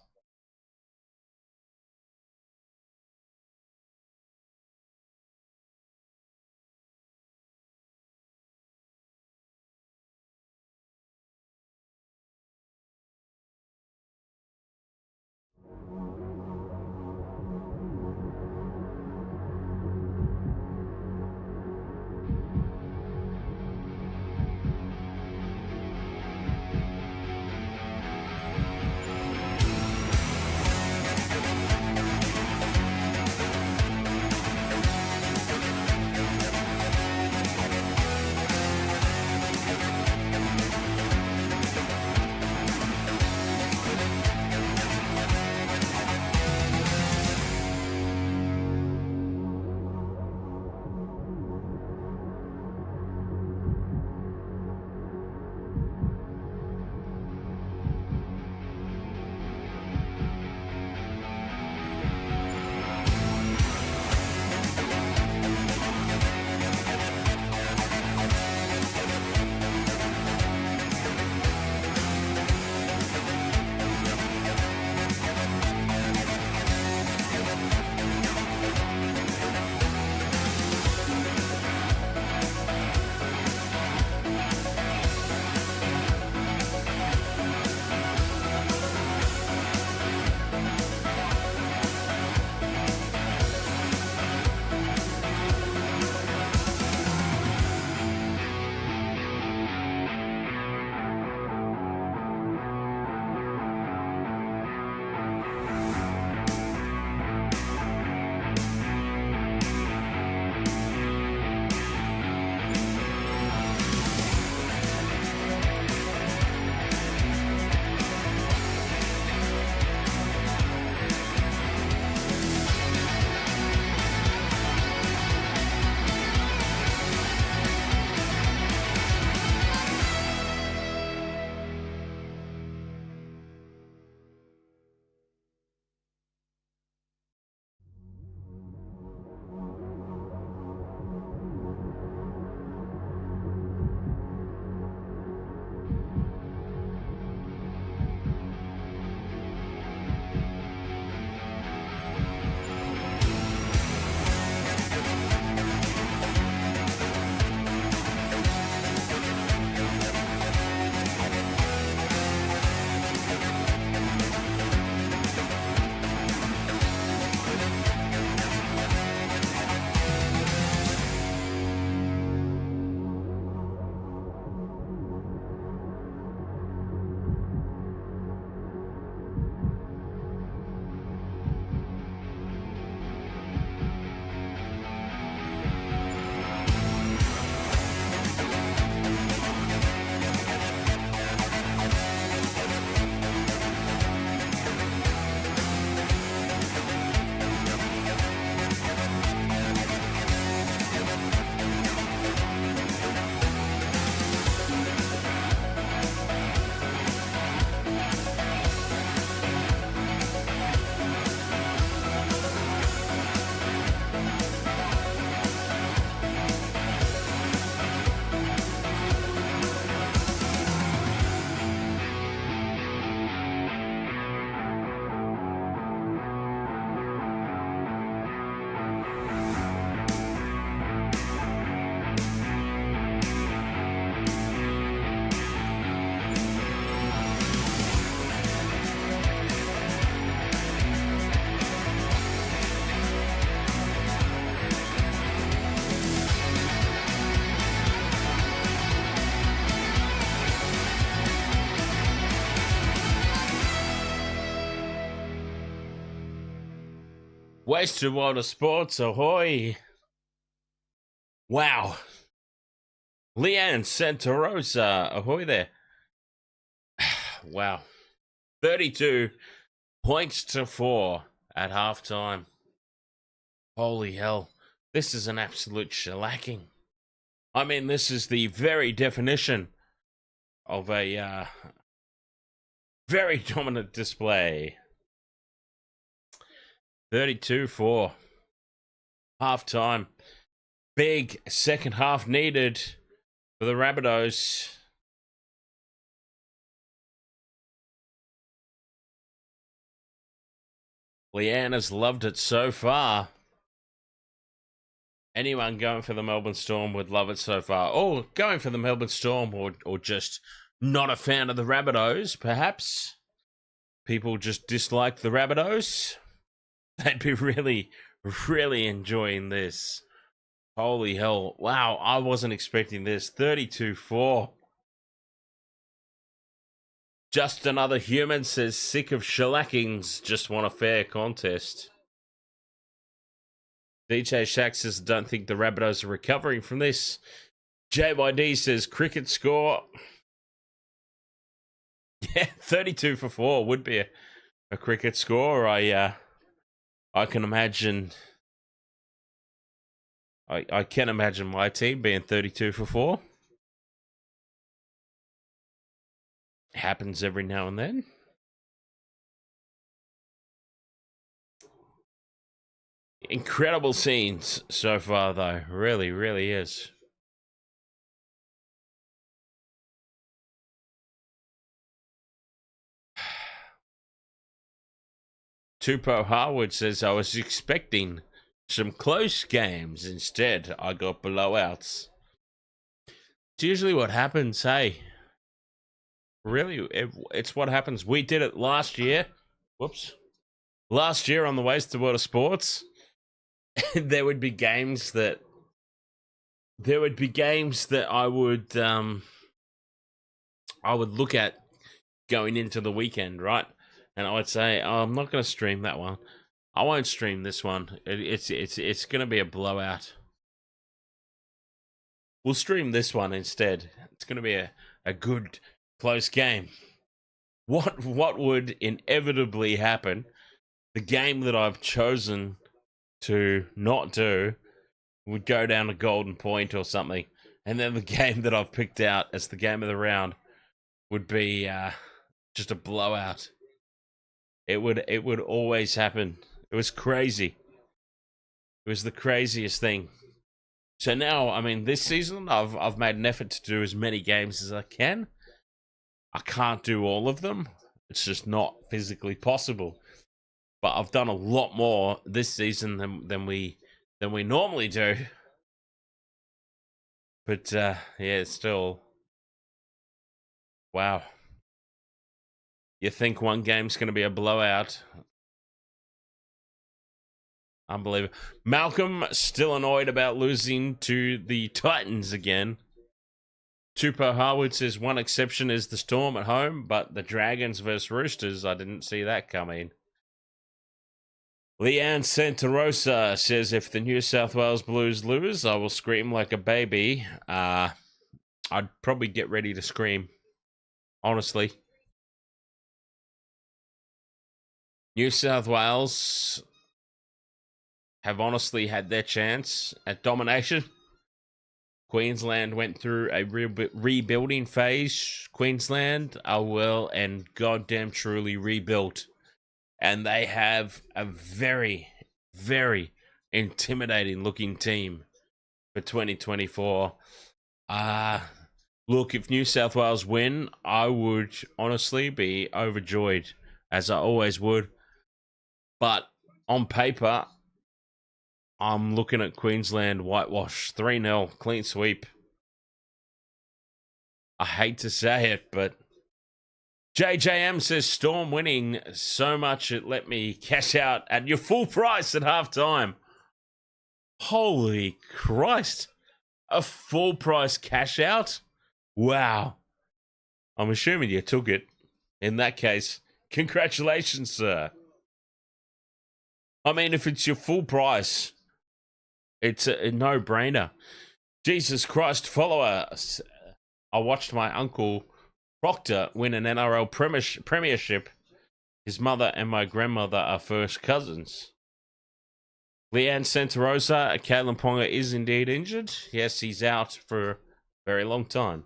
Wasted World of Sports, ahoy! Wow. Leanne Santa Rosa, ahoy there. Wow. 32 points to 4 at halftime. Holy hell. This is an absolute shellacking. I mean, this is the very definition of a very dominant display. 32-4. Halftime. Big second half needed for the Rabbitohs. Leanne has loved it so far. Anyone going for the Melbourne Storm would love it so far. Or going for the Melbourne Storm or just not a fan of the Rabbitohs, perhaps. People just dislike the Rabbitohs. They'd be really, really enjoying this. Holy hell. Wow, I wasn't expecting this. 32-4. Just another human says, sick of shellackings, just want a fair contest. DJ Shack says, don't think the Rabbitohs are recovering from this. JYD says, cricket score. Yeah, 32-4 would be a cricket score. I can imagine. I can imagine my team being 32-4. Happens every now and then. Incredible scenes so far, though. Really, really is. Tupo Harwood says, I was expecting some close games. Instead, I got blowouts. It's usually what happens, hey. Really, it's what happens. We did it last year. Whoops. Last year on the Wasted World of Sports. There would be games that I would look at going into the weekend, right? And I would say, oh, I'm not going to stream that one. I won't stream this one. It's going to be a blowout. We'll stream this one instead. It's going to be a good close game. What would inevitably happen? The game that I've chosen to not do would go down a golden point or something, and then the game that I've picked out as the game of the round would be just a blowout. It would always happen. It was crazy. It was the craziest thing. So now, I mean, this season I've made an effort to do as many games as I can. I can't do all of them. It's just not physically possible. But I've done a lot more this season than we normally do. But yeah, still, wow. You think one game's going to be a blowout? Unbelievable. Malcolm still annoyed about losing to the Titans again. Tupo Harwood says one exception is the Storm at home, but the Dragons versus Roosters, I didn't see that coming. Leanne Santa Rosa says, if the New South Wales Blues lose, I will scream like a baby. I'd probably get ready to scream, honestly. New South Wales have honestly had their chance at domination. Queensland went through a rebuilding phase. Queensland are well and goddamn truly rebuilt. And they have a very, very intimidating looking team for 2024. Look, if New South Wales win, I would honestly be overjoyed, as I always would. But on paper, I'm looking at Queensland whitewash, 3-0, clean sweep. I hate to say it, but JJM says Storm winning so much it let me cash out at your full price at halftime. Holy Christ. A full price cash out? Wow. I'm assuming you took it. In that case, congratulations, sir. I mean, if it's your full price, it's a no-brainer. Jesus Christ, follower. I watched my uncle Proctor win an NRL premiership. His mother and my grandmother are first cousins. Leanne Santarosa, Caitlin Ponga is indeed injured. Yes, he's out for a very long time.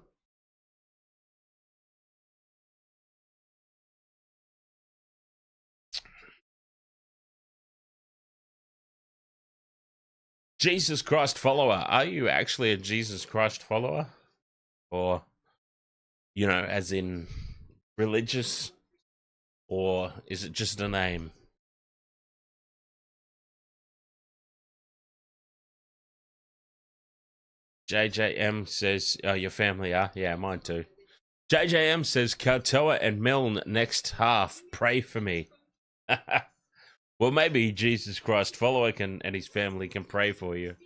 Jesus Christ follower. Are you actually a Jesus Christ follower? Or, you know, as in religious? Or is it just a name? JJM says, oh, your family are? Yeah, mine too. JJM says, Katoa and Milne next half. Pray for me. Well, maybe Jesus Christ follower and his family can pray for you.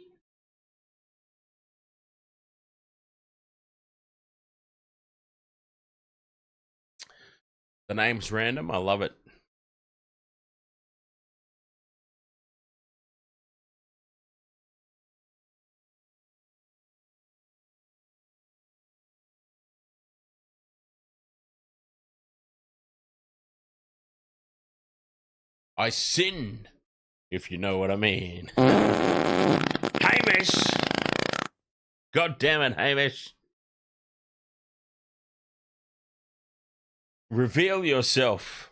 The name's random. I love it. I sin, if you know what I mean. Hamish! God damn it, Hamish. Reveal yourself.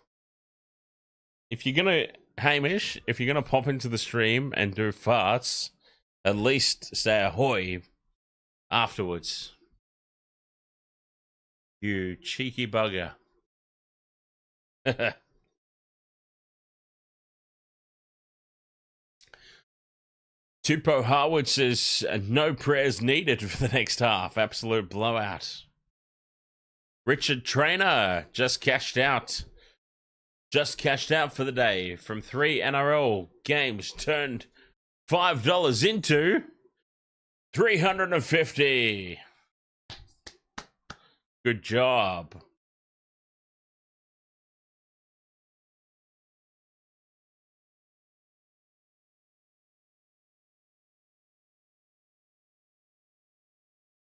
If you're gonna, Hamish, if you're gonna pop into the stream and do farts, at least say ahoy afterwards. You cheeky bugger. Tupo Harwood says, no prayers needed for the next half. Absolute blowout. Richard Trainer just cashed out. Just cashed out for the day from 3 NRL games. Turned $5 into $350. Good job.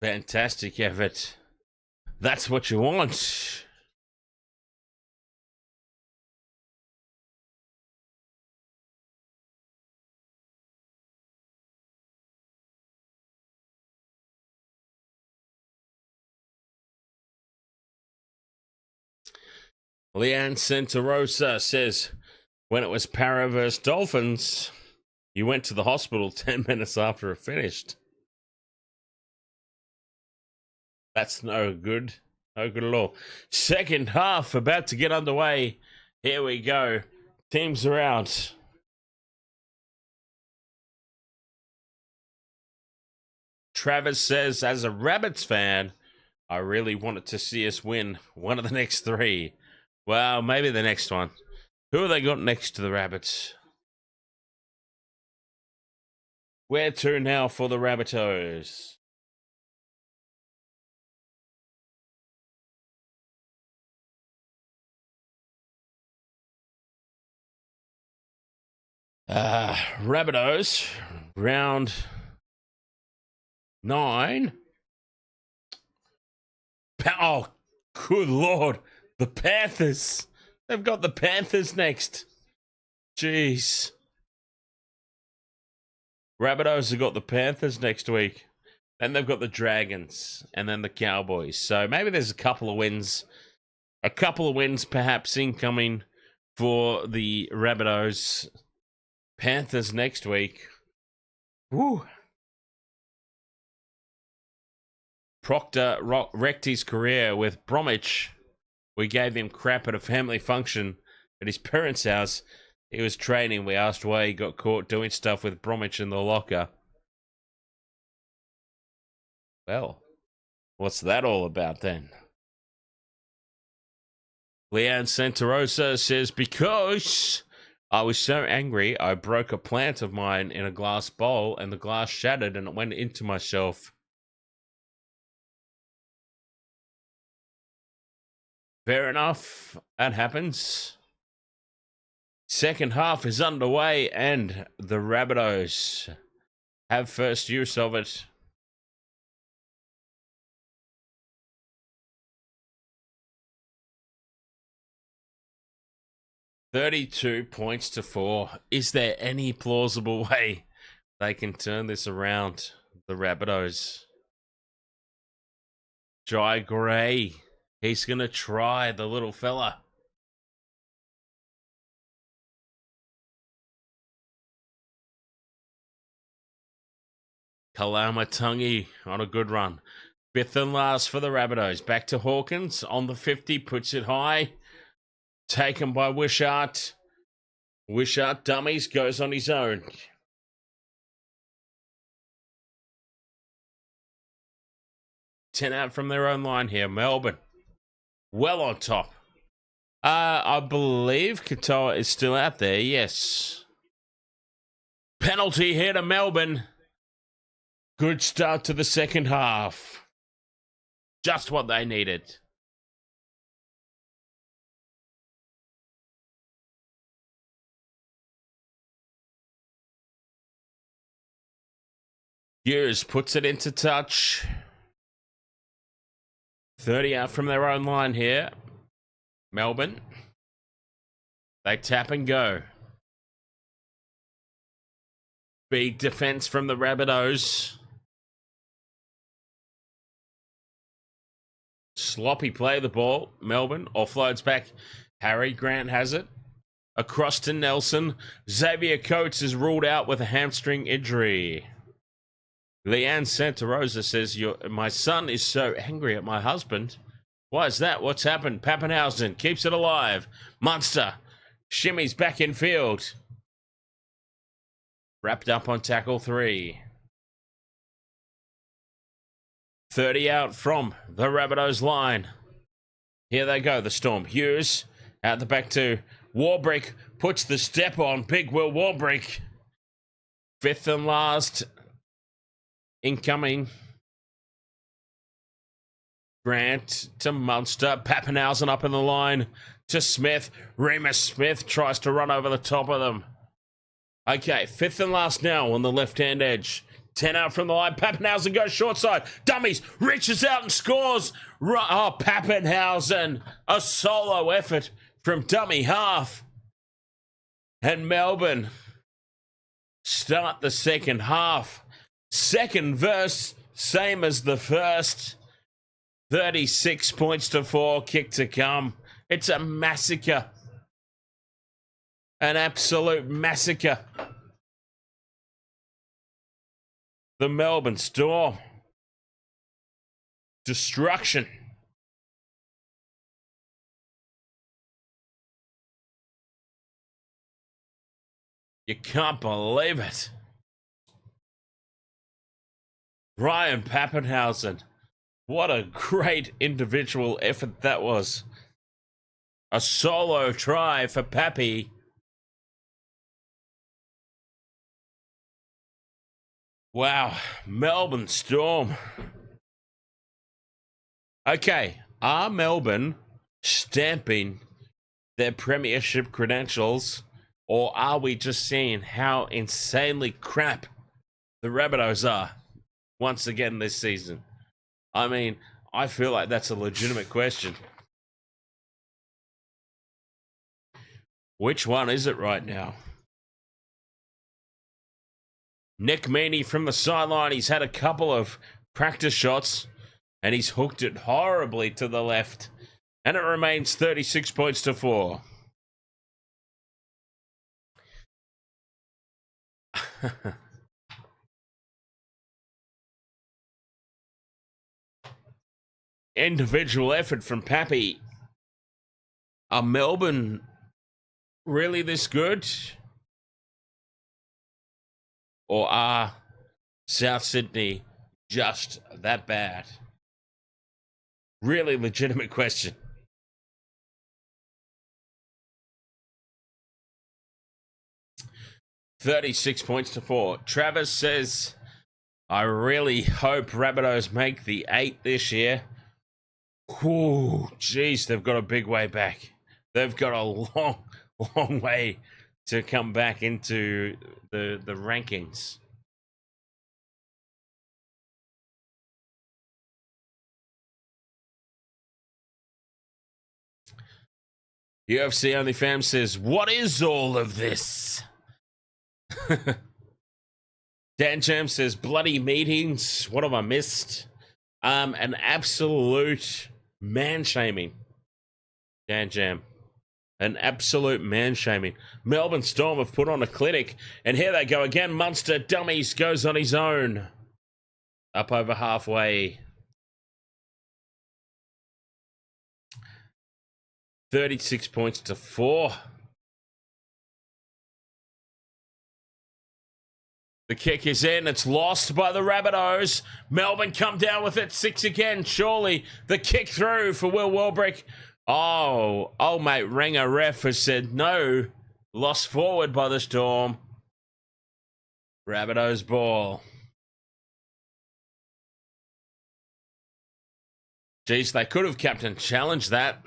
Fantastic effort. That's what you want. Leanne Santarosa says, when it was Para versus Dolphins, you went to the hospital 10 minutes after it finished. That's no good. No good at all. Second half about to get underway. Here we go. Teams are out. Travis says, as a Rabbits fan, I really wanted to see us win one of the next 3. Well, maybe the next one. Who have they got next to the Rabbits? Where to now for the Rabbitohs? Rabbitohs, round 9. Oh, good Lord. The Panthers. They've got the Panthers next. Jeez. Rabbitohs have got the Panthers next week. Then they've got the Dragons. And then the Cowboys. So maybe there's a couple of wins. A couple of wins perhaps incoming for the Rabbitohs. Panthers next week. Woo. Proctor wrecked his career with Bromwich. We gave him crap at a family function at his parents' house. He was training. We asked why he got caught doing stuff with Bromwich in the locker. Well, what's that all about then? Leanne Santarosa says, because I was so angry, I broke a plant of mine in a glass bowl and the glass shattered and it went into my shelf. Fair enough. That happens. Second half is underway, and the Rabbitohs have first use of it. $32-4. Is there any plausible way they can turn this around? The Rabbitohs. Jai Gray. He's going to try, the little fella. Kalamatangi on a good run. Fifth and last for the Rabbitohs. Back to Hawkins on the 50. Puts it high. Taken by Wishart. Wishart dummies. Goes on his own. Ten out from their own line here. Melbourne. Well on top. I believe Katoa is still out there. Yes. Penalty here to Melbourne. Good start to the second half. Just what they needed. Hughes puts it into touch. 30 out from their own line here. Melbourne. They tap and go. Big defense from the Rabbitohs. Sloppy play of the ball. Melbourne offloads back. Harry Grant has it. Across to Nelson. Xavier Coates is ruled out with a hamstring injury. Leanne Santa Rosa says, my son is so angry at my husband. Why is that? What's happened? Pappenhausen keeps it alive. Munster shimmies back in field. Wrapped up on tackle 3. 30 out from the Rabbitohs line. Here they go, the Storm. Hughes out the back to Warbrick. Puts the step on. Big Will Warbrick. Fifth and last. Incoming. Grant to Munster. Pappenhausen up in the line to Smith. Remus Smith tries to run over the top of them. Okay, fifth and last now on the left-hand edge. 10 out from the line. Pappenhausen goes short side. Dummies. Reaches out and scores. Oh, Pappenhausen. A solo effort from dummy half. And Melbourne start the second half. Second verse, same as the first. 36-4, kick to come. It's a massacre. An absolute massacre. The Melbourne Storm. Destruction. You can't believe it. Ryan Pappenhausen. What a great individual effort that was. A solo try for Pappy. Wow, Melbourne Storm. Okay, are Melbourne stamping their premiership credentials, or are we just seeing how insanely crap the Rabbitohs are once again this season? I mean, I feel like that's a legitimate question. Which one is it right now? Nick Meaney from the sideline. He's had a couple of practice shots and he's hooked it horribly to the left. And it remains 36-4. Individual effort from Pappy. Are Melbourne really this good? Or are South Sydney just that bad? Really legitimate question. $36-4. Travis says, I really hope Rabbitohs make the 8 this year. Ooh, geez, they've got a big way back. They've got a long way to come back into the rankings. UFC Only Fam says, what is all of this? Dan Jam says, bloody meetings. What have I missed? An absolute man-shaming. Dan Jam. An absolute man-shaming. Melbourne Storm have put on a clinic, and here they go again. Munster Dummies goes on his own. Up over halfway. 36 points to 4. The kick is in. It's lost by the Rabbitohs. Melbourne come down with it. 6 again. Surely the kick through for Will Warbrick. Oh, mate, Ranger ref has said no. Lost forward by the Storm. Rabbitohs ball. Jeez, they could have captain challenged that.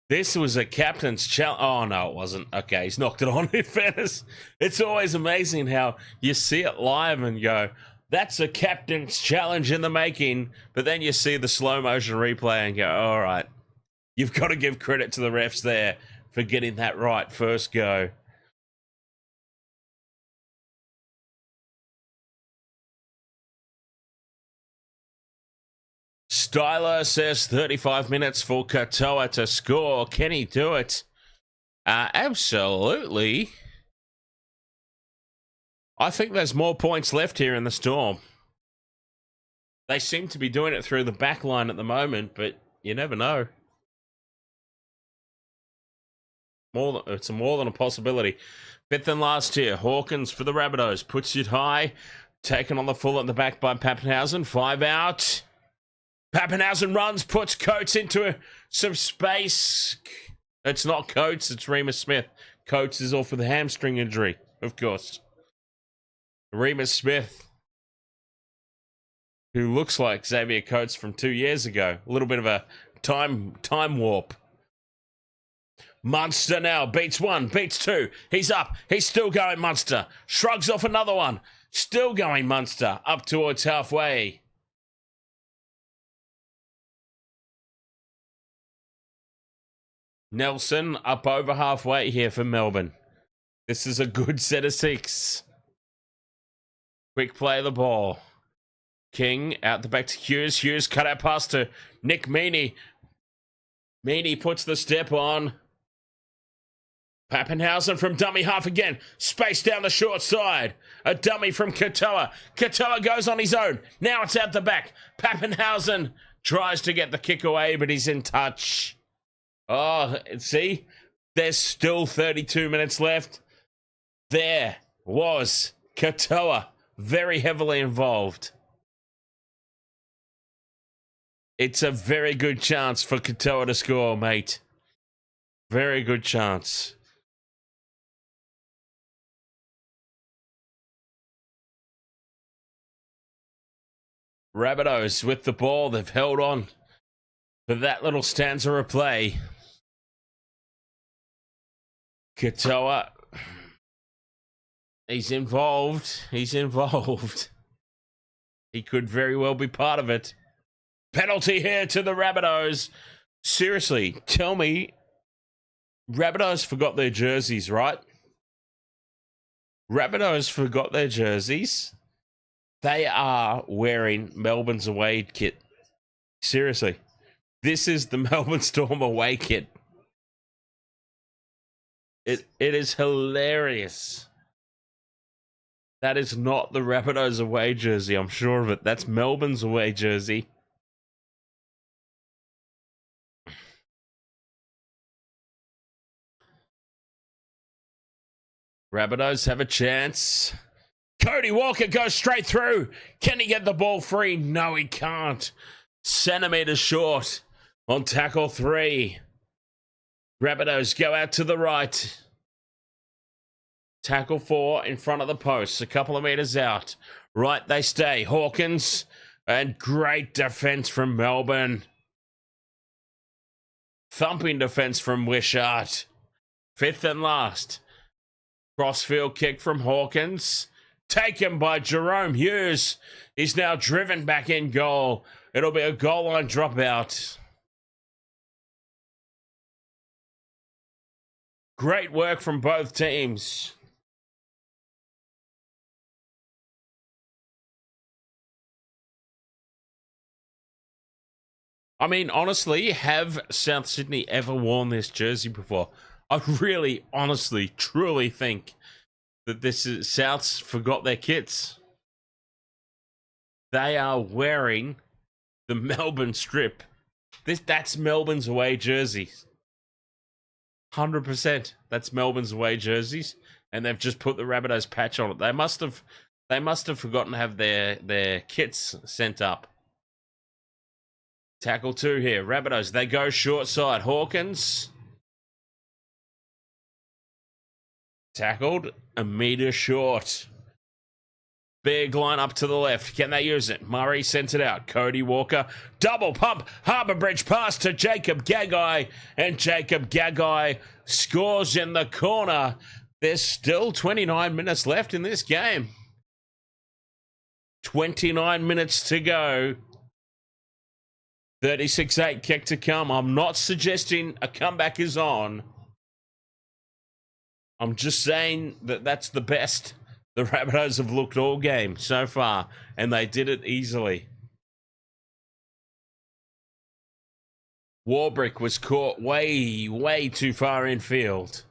This was a captain's challenge. Oh, no, it wasn't. Okay, he's knocked it on, in fairness. It's always amazing how you see it live and go, that's a captain's challenge in the making. But then you see the slow motion replay and go, all right, you've got to give credit to the refs there for getting that right first go. Styler says 35 minutes for Katoa to score. Can he do it? Absolutely. I think there's more points left here in the Storm. They seem to be doing it through the back line at the moment, but you never know. It's more than a possibility. Fifth than last year. Hawkins for the Rabbitohs. Puts it high. Taken on the full at the back by Pappenhausen. 5 out. Pappenhausen runs, puts Coates into some space. It's not Coates, it's Remus Smith. Coates is off with a hamstring injury, of course. Remus Smith, who looks like Xavier Coates from 2 years ago. A little bit of a time warp. Munster now beats 1, beats 2. He's up. He's still going, Munster. Shrugs off another one. Still going, Munster. Up towards halfway. Nelson up over halfway here for Melbourne. This is a good set of 6. Quick play of the ball. King out the back to Hughes. Hughes cut out pass to Nick Meaney. Meaney puts the step on. Pappenhausen from dummy half again. Space down the short side. A dummy from Katoa. Katoa goes on his own. Now it's out the back. Pappenhausen tries to get the kick away, but he's in touch. Oh, see? There's still 32 minutes left. There was Katoa very heavily involved. It's a very good chance for Katoa to score, mate. Very good chance. Rabbitohs with the ball. They've held on for that little stanza of play. Katoa. He's involved. He's involved. He could very well be part of it. Penalty here to the Rabbitohs. Seriously, tell me, Rabbitohs forgot their jerseys, right? Rabbitohs forgot their jerseys. They are wearing Melbourne's away kit. Seriously. This is the Melbourne Storm away kit. It is hilarious. That is not the Rabbitohs away jersey, I'm sure of it. That's Melbourne's away jersey. Rabbitohs have a chance. Cody Walker goes straight through. Can he get the ball free? No, he can't. Centimetres short on tackle 3. Rabbitohs go out to the right. Tackle 4 in front of the post. A couple of metres out. Right they stay. Hawkins. And great defence from Melbourne. Thumping defence from Wishart. Fifth and last. Crossfield kick from Hawkins. Taken by Jerome Hughes. He's now driven back in goal. It'll be a goal line dropout. Great work from both teams. I mean, honestly, have South Sydney ever worn this jersey before? I really, honestly, truly think that this is Souths forgot their kits. They are wearing the Melbourne strip. That's Melbourne's away jerseys. 100%. That's Melbourne's away jerseys, and they've just put the Rabbitohs patch on it. They must have forgotten to have their kits sent up. Tackle 2 here. Rabbitohs, they go short side. Hawkins. Tackled a metre short. Big line up to the left. Can they use it? Murray sent it out. Cody Walker. Double pump. Harbour Bridge pass to Jacob Gagai. And Jacob Gagai scores in the corner. There's still 29 minutes left in this game. 29 minutes to go. 36-8 kick to come. I'm not suggesting a comeback is on. I'm just saying that that's the best the Rabbitohs have looked all game so far, and they did it easily. Warbrick was caught way too far infield.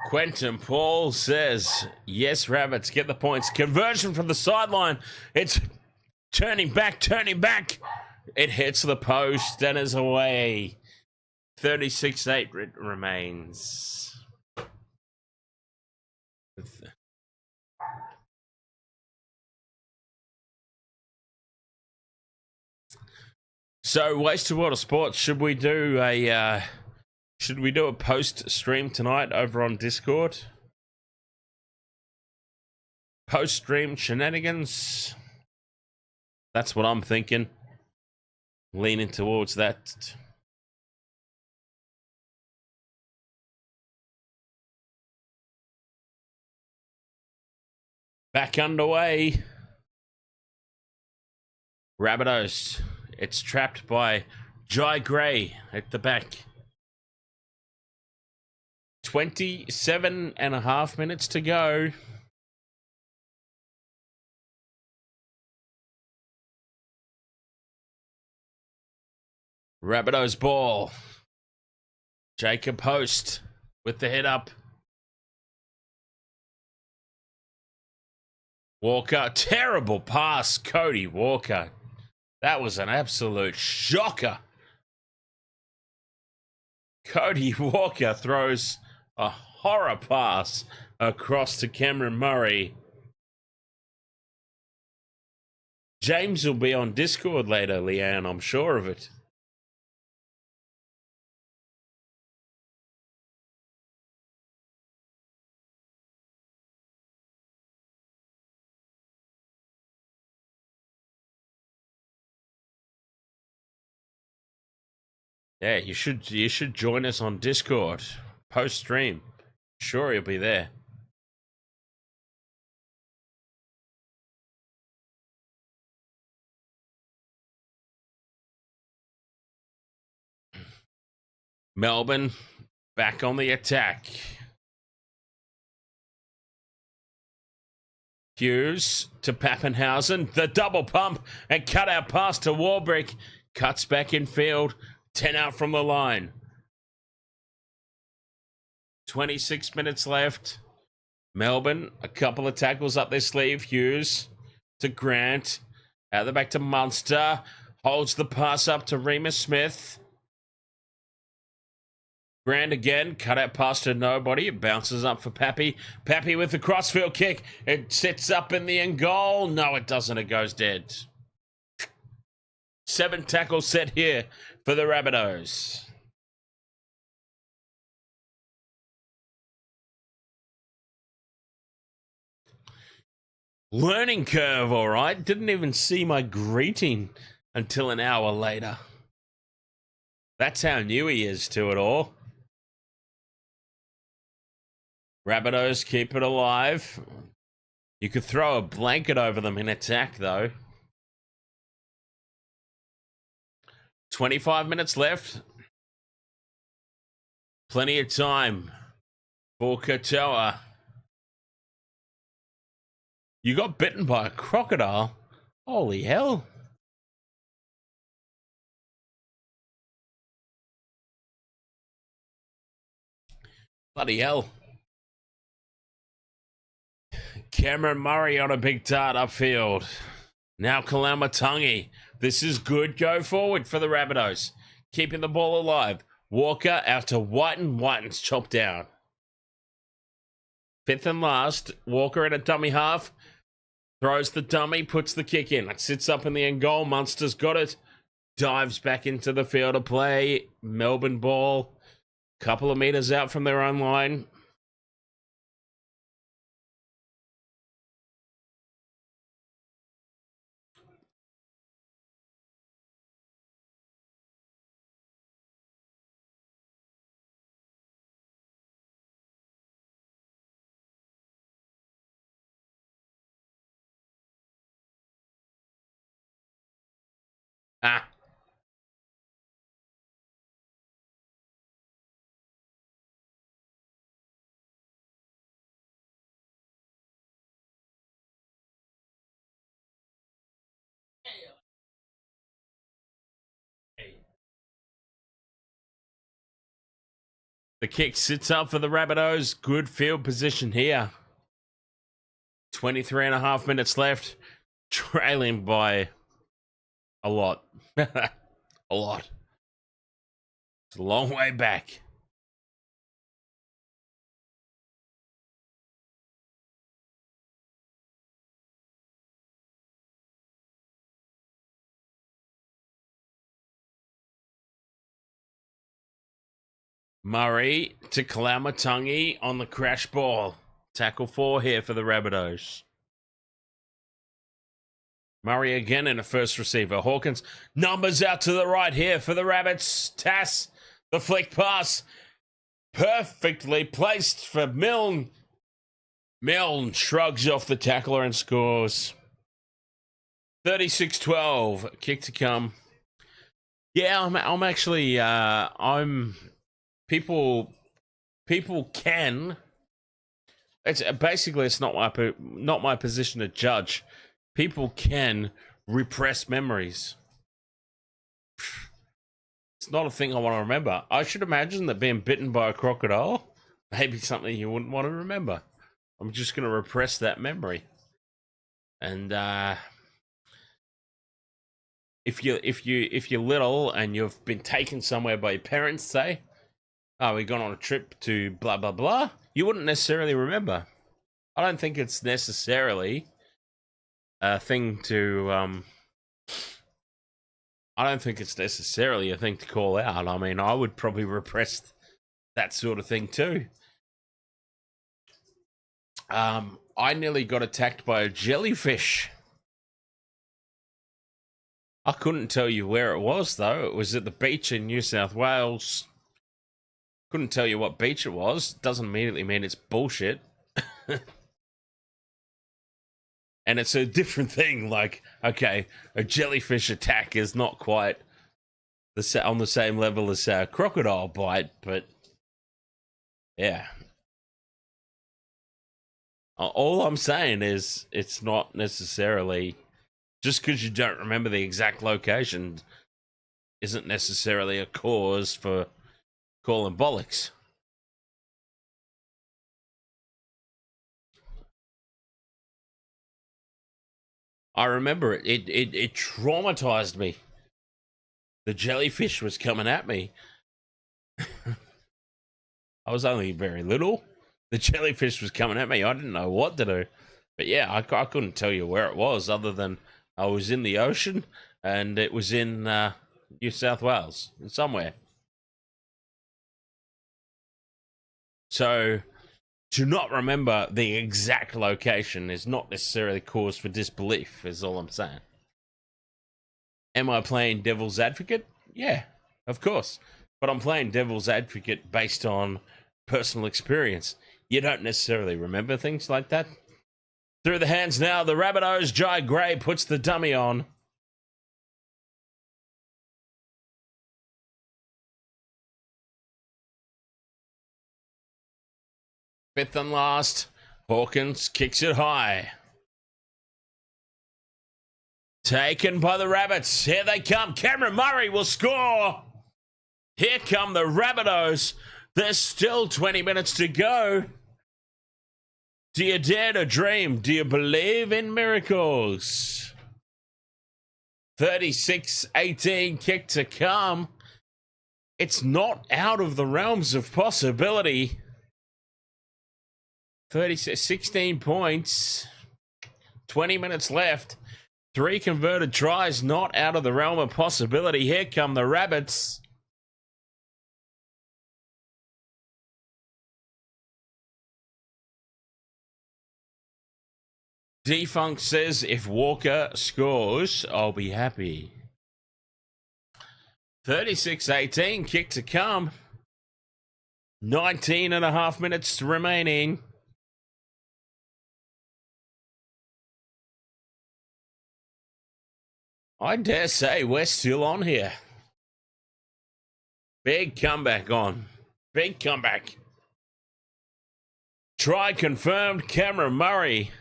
Quentin Paul says, yes, Rabbits, get the points. Conversion from the sideline. It's turning back. It hits the post and is away. 36-8 remains. So, Wasted Water Sports, should we do a post stream tonight over on Discord? Post stream shenanigans. That's what I'm thinking. Leaning towards that. Back underway. Rabbitohs. It's trapped by Jai Gray at the back. 27.5 minutes to go. Rabbitohs ball. Jacob Host with the head up. Walker, terrible pass, Cody Walker. That was an absolute shocker. Cody Walker throws a horror pass across to Cameron Murray. James will be on Discord later, Leanne, I'm sure of it. Yeah, you should join us on Discord post stream. Sure, you'll be there. Melbourne back on the attack. Hughes to Pappenhausen, the double pump and cut out pass to Warbrick. Cuts back in field. 10 out from the line. 26 minutes left. Melbourne, a couple of tackles up their sleeve. Hughes to Grant. Out the back to Munster. Holds the pass up to Remus Smith. Grand again, cut out pass to nobody. It bounces up for Pappy. Pappy with the crossfield kick. It sits up in the end goal. No, it doesn't. It goes dead. 7 tackles set here for the Rabbitohs. Learning curve, all right. Didn't even see my greeting until an hour later. That's how new he is to it all. Rabbitohs keep it alive. You could throw a blanket over them in attack, though. 25 minutes left. Plenty of time for Katoa. You got bitten by a crocodile? Holy hell. Bloody hell. Cameron Murray on a big dart upfield. Now Kalamatangi. This is good go forward for the Rabbitohs. Keeping the ball alive. Walker out to Whiten. Whiten's chopped down. 5th and last. Walker in a dummy half. Throws the dummy, puts the kick in. It sits up in the end goal. Munster's got it. Dives back into the field of play. Melbourne ball. Couple of meters out from their own line. Ah. The kick sits up for the Rabbitohs. Good field position here. 23 and a half minutes left. Trailing by a lot. A lot. It's a long way back. Murray to Kalamatangi on the crash ball. Tackle 4 here for the Rabbitohs. Murray again in a first receiver. Hawkins numbers out to the right here for the Rabbits. Tass, the flick pass. Perfectly placed for Milne. Milne shrugs off the tackler and scores. 36-12. Kick to come. Yeah, I'm actually, people can. It's not my position to judge. People can repress memories. It's not a thing I want to remember. I should imagine that being bitten by a crocodile may be something you wouldn't want to remember. I'm just going to repress that memory. And if you're little and you've been taken somewhere by your parents, say, oh, we've gone on a trip to blah blah blah, you wouldn't necessarily remember. I don't think it's necessarily a thing to I don't think it's necessarily a thing to call out. I mean, I would probably repress that sort of thing too. I nearly got attacked by a jellyfish. I couldn't tell you where it was, though. It was at the beach in New South Wales. Couldn't tell you what beach it was. Doesn't immediately mean it's bullshit. And it's a different thing. Like, okay, a jellyfish attack is not quite on the same level as a crocodile bite, but yeah. All I'm saying is it's not necessarily, just because you don't remember the exact location isn't necessarily a cause for calling bollocks. I remember it. It traumatized me. The jellyfish was coming at me. I was only very little. The jellyfish was coming at me. I didn't know what to do. But yeah, I couldn't tell you where it was other than I was in the ocean and it was in New South Wales, somewhere. So to not remember the exact location is not necessarily cause for disbelief, is all I'm saying. Am I playing devil's advocate? Yeah, of course. But I'm playing devil's advocate based on personal experience. You don't necessarily remember things like that. Through the hands now, the Rabbitohs. Jai Gray puts the dummy on. Fifth and last. Hawkins kicks it high. Taken by the Rabbits. Here they come. Cameron Murray will score. Here come the Rabbitohs. There's still 20 minutes to go. Do you dare to dream? Do you believe in miracles? 36-18 kick to come. It's not out of the realms of possibility. 16 points. 20 minutes left. 3 converted tries, not out of the realm of possibility. Here come the Rabbits. Defunct says, if Walker scores, I'll be happy. 36-18, kick to come. 19 and a half minutes remaining. I dare say we're still on here. Big comeback on. Big comeback. Try confirmed, Cameron Murray.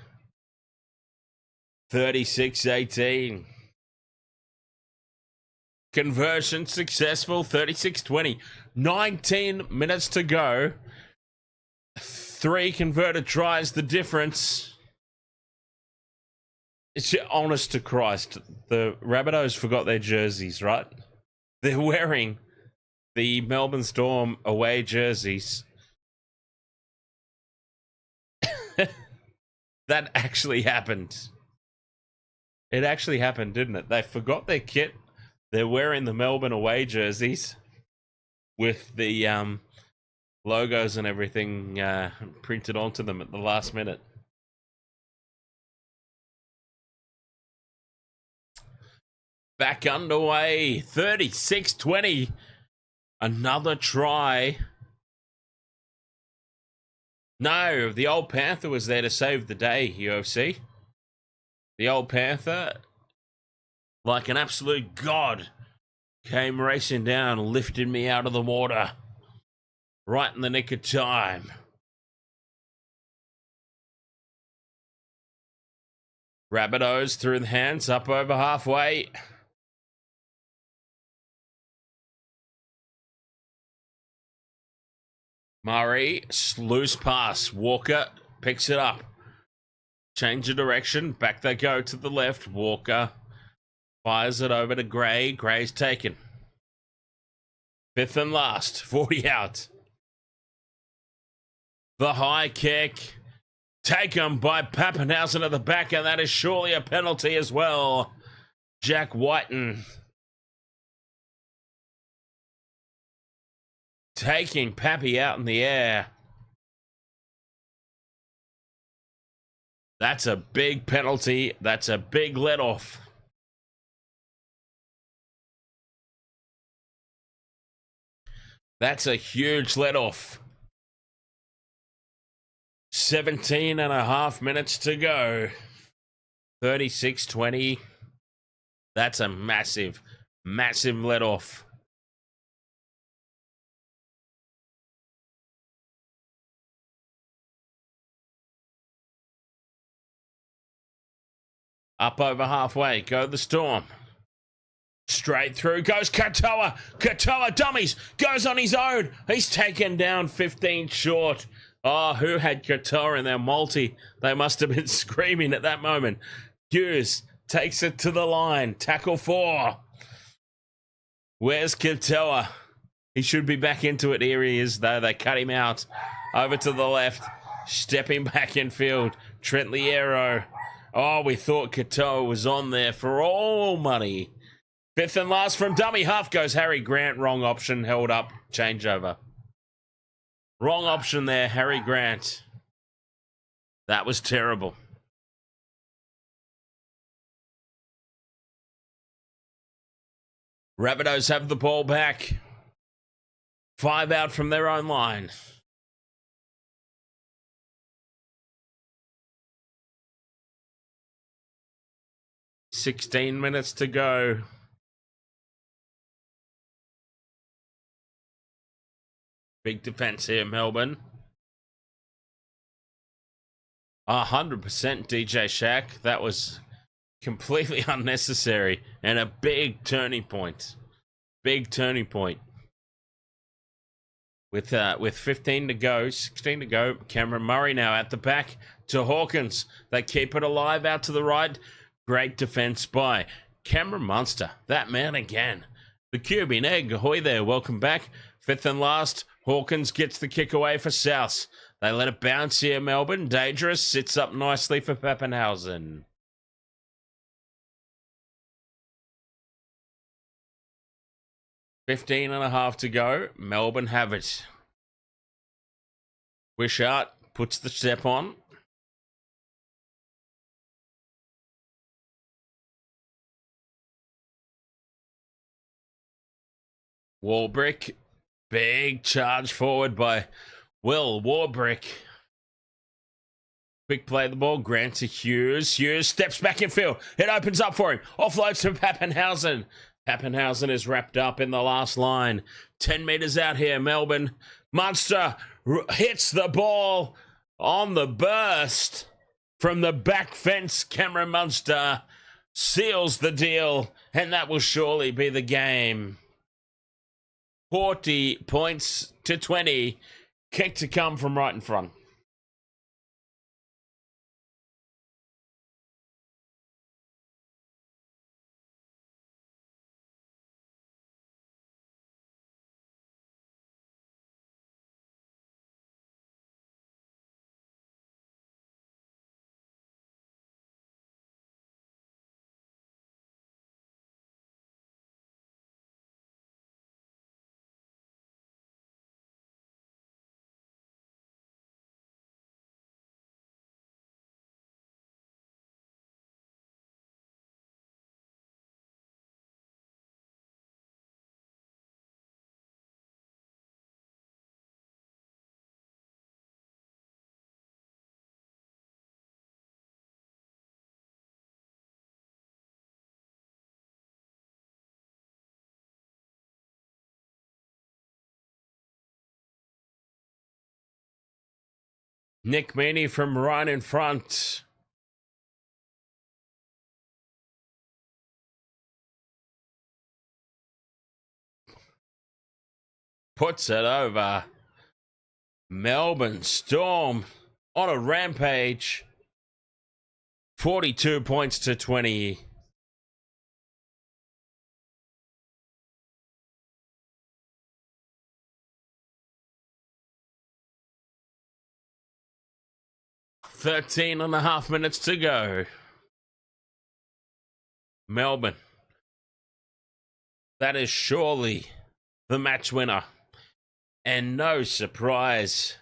36-18. Conversion successful, 36-20. 19 minutes to go. 3 converted tries, the difference. It's honest to Christ, the Rabbitohs forgot their jerseys, right? They're wearing the Melbourne Storm away jerseys. That actually happened. It actually happened, didn't it? They forgot their kit. They're wearing the Melbourne away jerseys with the logos and everything printed onto them at the last minute. Back underway, 36-20. Another try. No, the old Panther was there to save the day, UFC. The old Panther, like an absolute god, came racing down, lifted me out of the water. Right in the nick of time. Rabbitohs through the hands, up over halfway. Murray, loose pass. Walker picks it up. Change of direction. Back they go to the left. Walker fires it over to Gray. Gray's taken. Fifth and last. 40 out. The high kick. Taken by Pappenhausen at the back, and that is surely a penalty as well. Jack Whiten. Taking Pappy out in the air. That's a big penalty. That's a big let-off. That's a huge let-off. 17 and a half minutes to go. 36-20. That's a massive, massive let-off. Up over halfway, go the Storm. Straight through goes Katoa. Katoa dummies, goes on his own. He's taken down 15 short. Oh, who had Katoa in their multi? They must have been screaming at that moment. Hughes takes it to the line. Tackle 4. Where's Katoa? He should be back into it. Here he is, though. They cut him out. Over to the left. Stepping back in field. Trent Liero. Oh, we thought Katoa was on there for all money. Fifth and last from dummy half goes Harry Grant. Wrong option. Held up. Changeover. Wrong option there, Harry Grant. That was terrible. Rabbitohs have the ball back. 5 out from their own line. $16 minutes to go. Big defense here, Melbourne. 100% DJ Shack. That was completely unnecessary and a big turning point. Big turning point. With 15 to go, 16 to go, Cameron Murray now at the back to Hawkins. They keep it alive out to the right. Great defense by Cameron Munster. That man again. The Cuban egg. Ahoy there. Welcome back. Fifth and last. Hawkins gets the kick away for South. They let it bounce here, Melbourne. Dangerous. Sits up nicely for Pappenhausen. $15.5 to go. Melbourne have it. Wishart puts the step on. Warbrick. Big charge forward by Will Warbrick. Quick play the ball. Grant to Hughes. Hughes steps back in field. It opens up for him. Offloads to Pappenhausen. Pappenhausen is wrapped up in the last line. 10 metres out here, Melbourne. Munster hits the ball on the burst from the back fence. Cameron Munster seals the deal, and that will surely be the game. 40 points to 20. Kick to come from right in front. Nick Meaney from right in front. Puts it over. Melbourne Storm on a rampage. 42 points to 20. Thirteen and a half minutes to go. Melbourne. That is surely the match winner. And no surprise,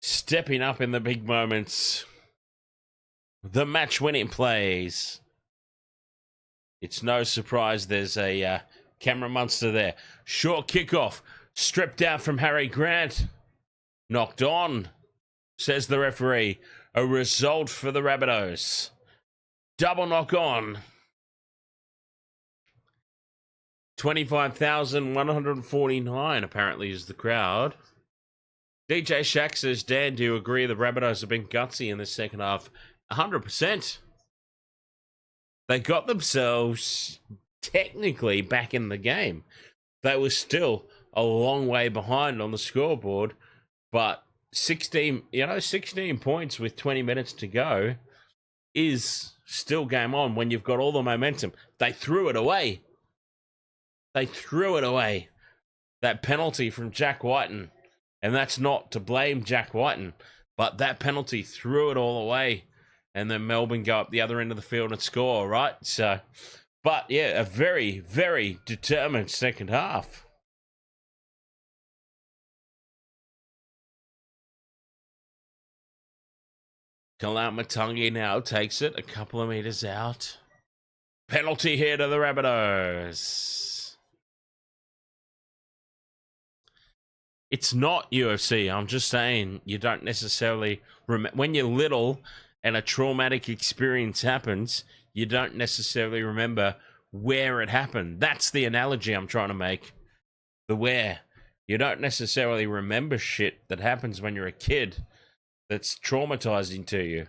stepping up in the big moments. The match winning plays. It's no surprise there's a Cameron Munster there. Short kickoff. Stripped out from Harry Grant. Knocked on, says the referee. A result for the Rabbitohs. Double knock on. 25,149 apparently is the crowd. DJ Shack says, Dan, do you agree the Rabbitohs have been gutsy in the second half? 100%. They got themselves technically back in the game. They were still a long way behind on the scoreboard, but 16 points with 20 minutes to go is still game on when you've got all the momentum. They threw it away. They threw it away. That penalty from Jack Whiten. And that's not to blame Jack Whiten, but that penalty threw it all away. And then Melbourne go up the other end of the field and score, right? So, but yeah, a very, very determined second half. Kalamatangi now takes it a couple of meters out. Penalty here to the Rabbitohs. It's not UFC. I'm just saying you don't necessarily when you're little and a traumatic experience happens, you don't necessarily remember where it happened. That's the analogy I'm trying to make. The where. You don't necessarily remember shit that happens when you're a kid that's traumatizing to you.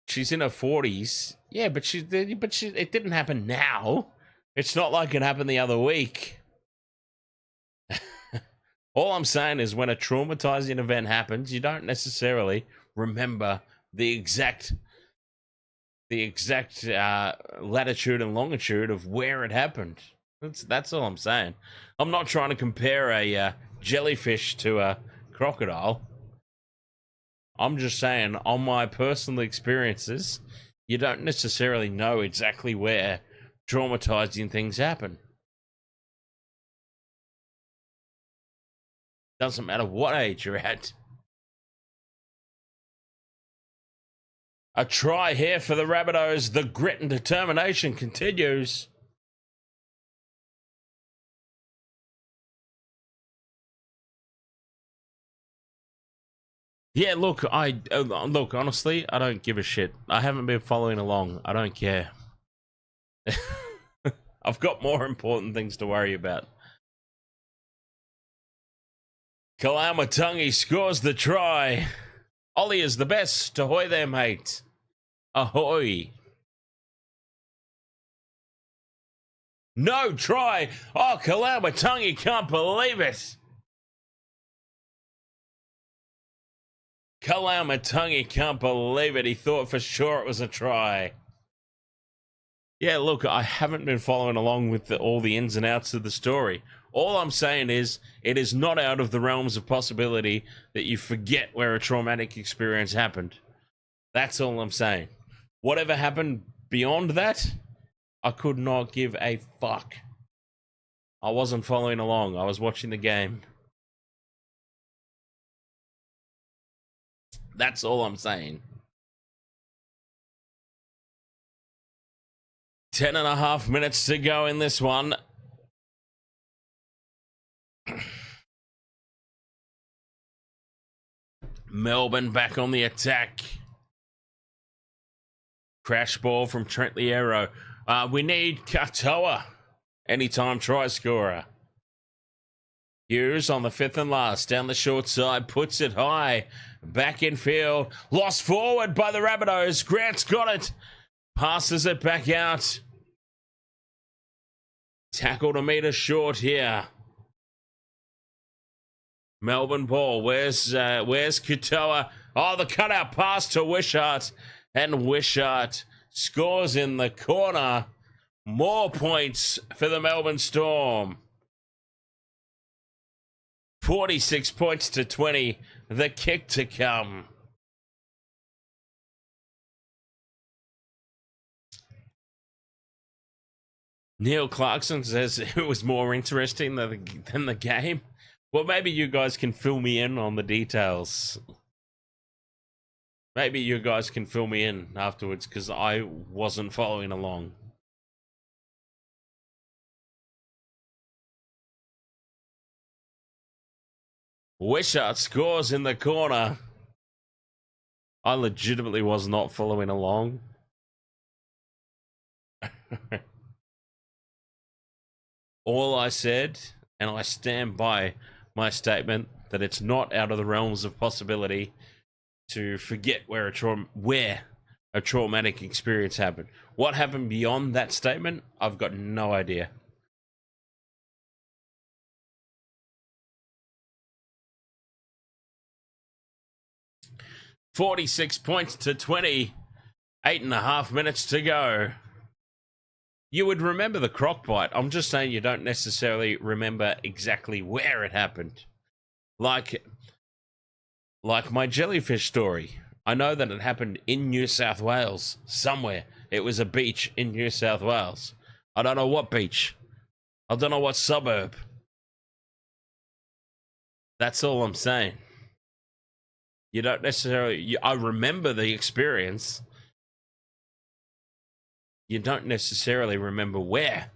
She's in her 40s. Yeah, but it didn't happen now. It's not like it happened the other week. All I'm saying is when a traumatizing event happens, you don't necessarily remember the exact latitude and longitude of where it happened. That's all I'm saying. I'm not trying to compare a jellyfish to a crocodile. I'm just saying, on my personal experiences, you don't necessarily know exactly where traumatizing things happen. Doesn't matter what age you're at. A try here for the Rabbitohs. The grit and determination continues. Yeah, look, honestly, I don't give a shit. I haven't been following along. I don't care. I've got more important things to worry about. Kalamatangi scores the try. Ollie is the best. Ahoy there, mate. Ahoy. No try. Oh, Kalamatangi can't believe it. Kalamatangi can't believe it. He thought for sure it was a try. Yeah, look, I haven't been following along with all the ins and outs of the story. All I'm saying is, it is not out of the realms of possibility that you forget where a traumatic experience happened. That's all I'm saying. Whatever happened beyond that, I could not give a fuck. I wasn't following along. I was watching the game. That's all I'm saying. 10.5 minutes to go in this one. Melbourne back on the attack. Crash ball from Trent Liero. We need Katoa. Anytime try scorer. Hughes on the fifth and last. Down the short side. Puts it high. Back in field. Lost forward by the Rabbitohs. Grant's got it. Passes it back out. Tackled a metre short here. Melbourne ball. Where's Katoa? Oh, the cutout pass to Wishart. And Wishart scores in the corner. More points for the Melbourne Storm. 46 points to 20. The kick to come. Neil Clarkson says it was more interesting than the game. Well, maybe you guys can fill me in on the details. Maybe you guys can fill me in afterwards because I wasn't following along. Wishart scores in the corner. I legitimately was not following along. All I said, and I stand by my statement, that it's not out of the realms of possibility to forget where a traumatic experience happened. What happened beyond that statement, I've got no idea. $46 points to 20. 8.5 minutes to go. You would remember the croc bite. I'm just saying you don't necessarily remember exactly where it happened. Like my jellyfish story. I know that it happened in New South Wales, somewhere. It was a beach in New South Wales. I don't know what beach. I don't know what suburb. That's all I'm saying. You don't necessarily... I remember the experience. You don't necessarily remember where.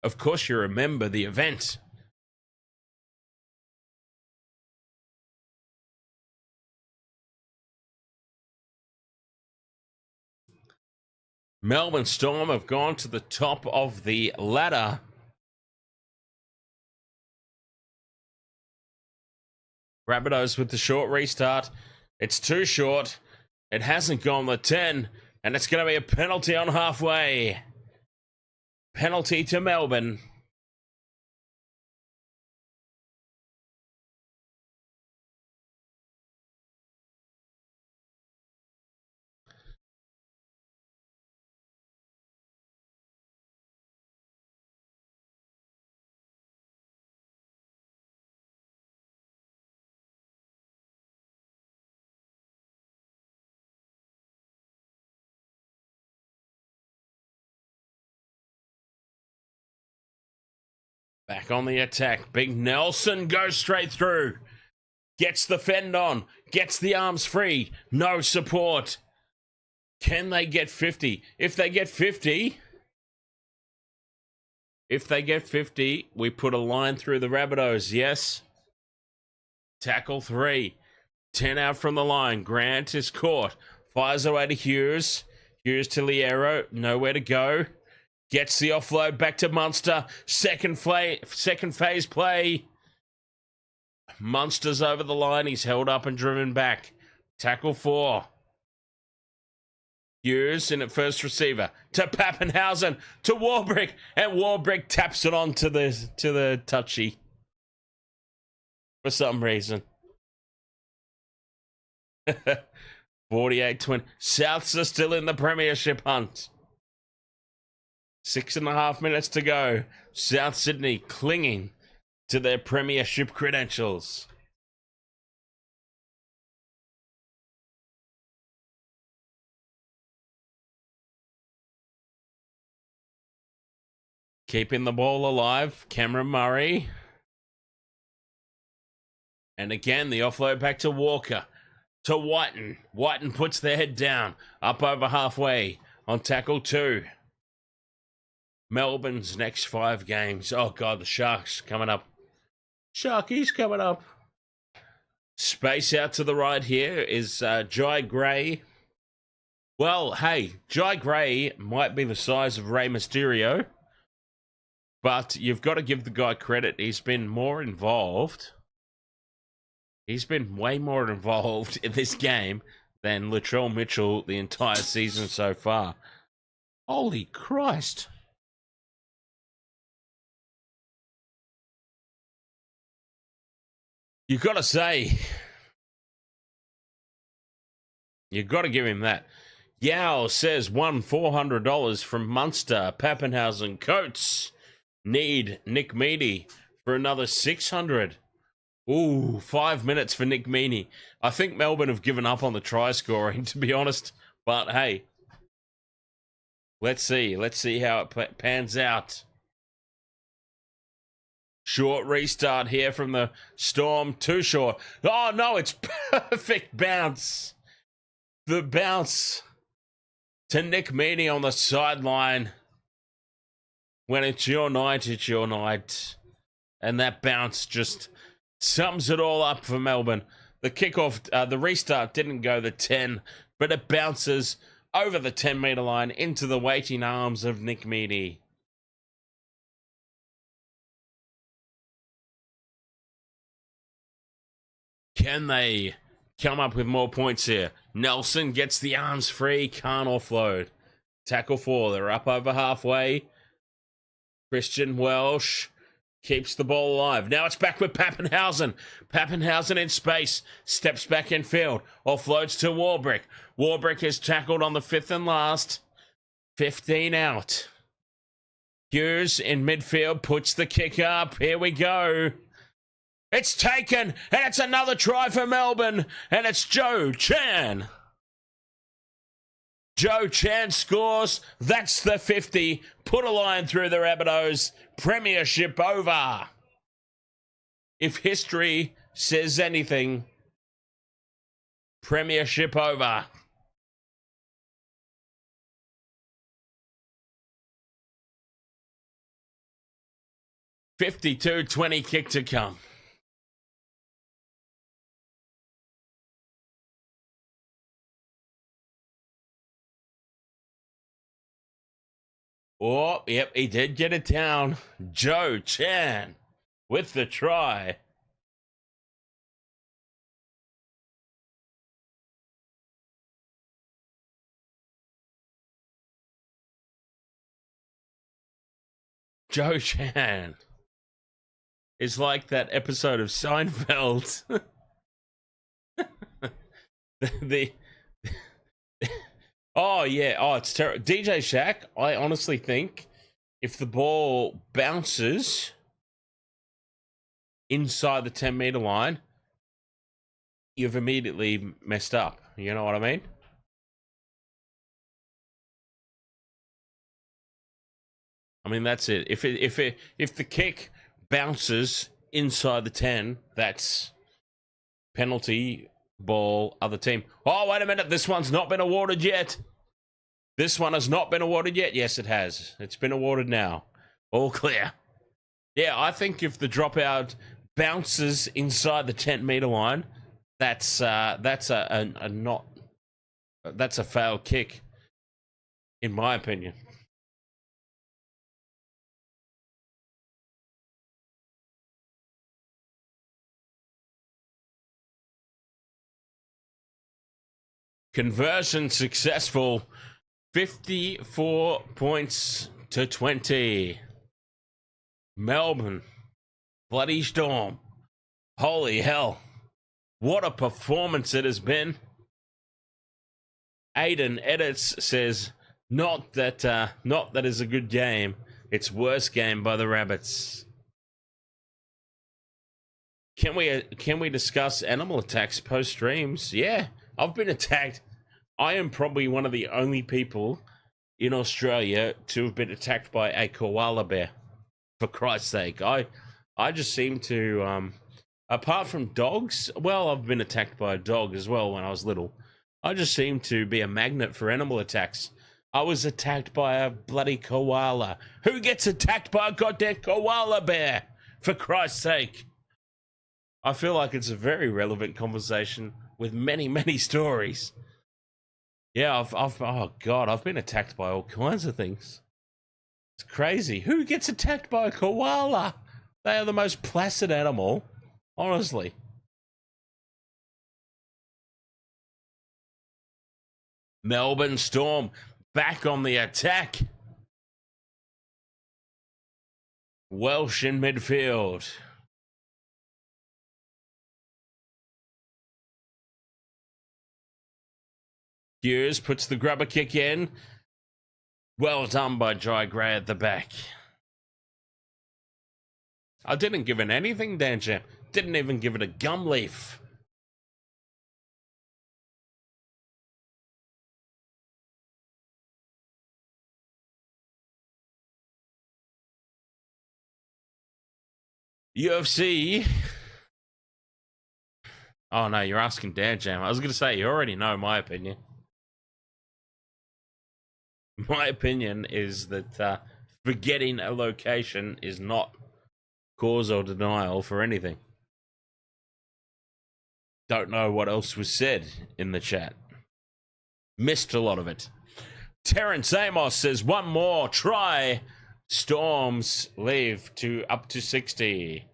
Of course you remember the event. Melbourne Storm have gone to the top of the ladder. Rabbitohs with the short restart. It's too short. It hasn't gone the 10, and it's going to be a penalty on halfway. Penalty to Melbourne. Back on the attack. Big Nelson goes straight through. Gets the fend on. Gets the arms free. No support. Can they get 50? If they get 50... we put a line through the Rabbitohs, yes. Tackle 3. 10 out from the line. Grant is caught. Fires away to Hughes. Hughes to Liero. Nowhere to go. Gets the offload back to Munster. Second phase play. Munster's over the line. He's held up and driven back. Tackle 4. Hughes in at first receiver. To Pappenhausen. To Warbrick. And Warbrick taps it on to the touchy. For some reason. 48-20. Souths are still in the premiership hunt. 6.5 minutes to go. South Sydney clinging to their premiership credentials. Keeping the ball alive. Cameron Murray. And again, the offload back to Walker. To Whiten. Whiten puts their head down. Up over halfway on tackle 2. Melbourne's next 5 games. Oh, God, the Sharks coming up. Sharkies coming up. Space out to the right here is Jai Gray. Well, hey, Jai Gray might be the size of Rey Mysterio, but you've got to give the guy credit. He's been more involved. He's been way more involved in this game than Latrell Mitchell the entire season so far. Holy Christ. You've got to say, you've got to give him that. Yao says won $400 from Munster. Pappenhausen Coates need Nick Meaney for another $600. Ooh, 5 minutes for Nick Meaney. I think Melbourne have given up on the try scoring, to be honest. But hey, let's see. Let's see how it pans out. Short restart here from the Storm. Too short. Oh, no, it's perfect bounce. The bounce to Nick Meaney on the sideline. When it's your night, it's your night. And that bounce just sums it all up for Melbourne. The kickoff, the restart didn't go the 10, but it bounces over the 10-metre line into the waiting arms of Nick Meaney. Can they come up with more points here? Nelson gets the arms free, can't offload. Tackle 4, they're up over halfway. Christian Welsh Keeps the ball alive. Now it's back with Pappenhausen. Pappenhausen in space. Steps back in field. Offloads to Warbrick. Warbrick is tackled on the fifth and last. 15 out. Hughes in midfield puts the kick up. Here we go. It's taken. And it's another try for Melbourne. And it's Joe Chan. Joe Chan scores. That's the 50. Put a line through the Rabbitohs. Premiership over. If history says anything, premiership over. $52-20 kick to come. Oh, yep, he did get it down. Joe Chan with the try. Joe Chan is like that episode of Seinfeld. Oh, yeah. Oh, it's terrible. DJ Shaq, I honestly think if the ball bounces inside the 10-meter line, you've immediately messed up. You know what I mean? I mean, that's it. If the kick bounces inside the 10, that's penalty, ball, other team. Oh, wait a minute. This one's not been awarded yet. This one has not been awarded yet. Yes, it has. It's been awarded now. All clear. Yeah, I think if the dropout bounces inside the 10-meter line, that's a failed kick, in my opinion. Conversion successful. 54 points to 20. Melbourne. Bloody Storm. Holy hell. What a performance it has been. Aiden Edits says, not that is a good game. It's worst game by the Rabbits. Can we discuss animal attacks post streams? Yeah, I've been attacked. I am probably one of the only people in Australia to have been attacked by a koala bear. For Christ's sake, I just seem to, apart from dogs, well, I've been attacked by a dog as well when I was little. I just seem to be a magnet for animal attacks. I was attacked by a bloody koala. Who gets attacked by a goddamn koala bear? For Christ's sake. I feel like it's a very relevant conversation with many, many stories. Yeah, I've been attacked by all kinds of things. It's crazy. Who gets attacked by a koala? They are the most placid animal, honestly. Melbourne Storm back on the attack. Welsh in midfield. Hughes puts the grubber kick in. Well done by Jai Gray at the back. I didn't give it anything, Dan Champ. Didn't even give it a gum leaf. UFC. Oh, no, you're asking Dan Jam. I was going to say, you already know my opinion. My opinion is that forgetting a location is not cause or denial for anything. Don't know what else was said in the chat. Missed a lot of it. Terrence Amos says, one more try. Storms leave to up to 60.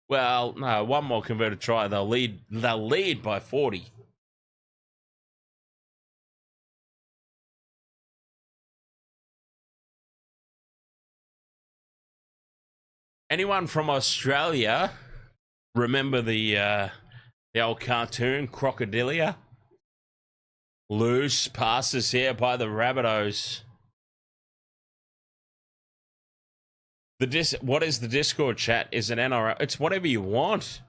Well, no, one more converted try. They'll lead by 40. Anyone from Australia remember the old cartoon Crocodilia? Loose passes here by the Rabbitohs. What is the Discord chat? Is it NRL? It's whatever you want.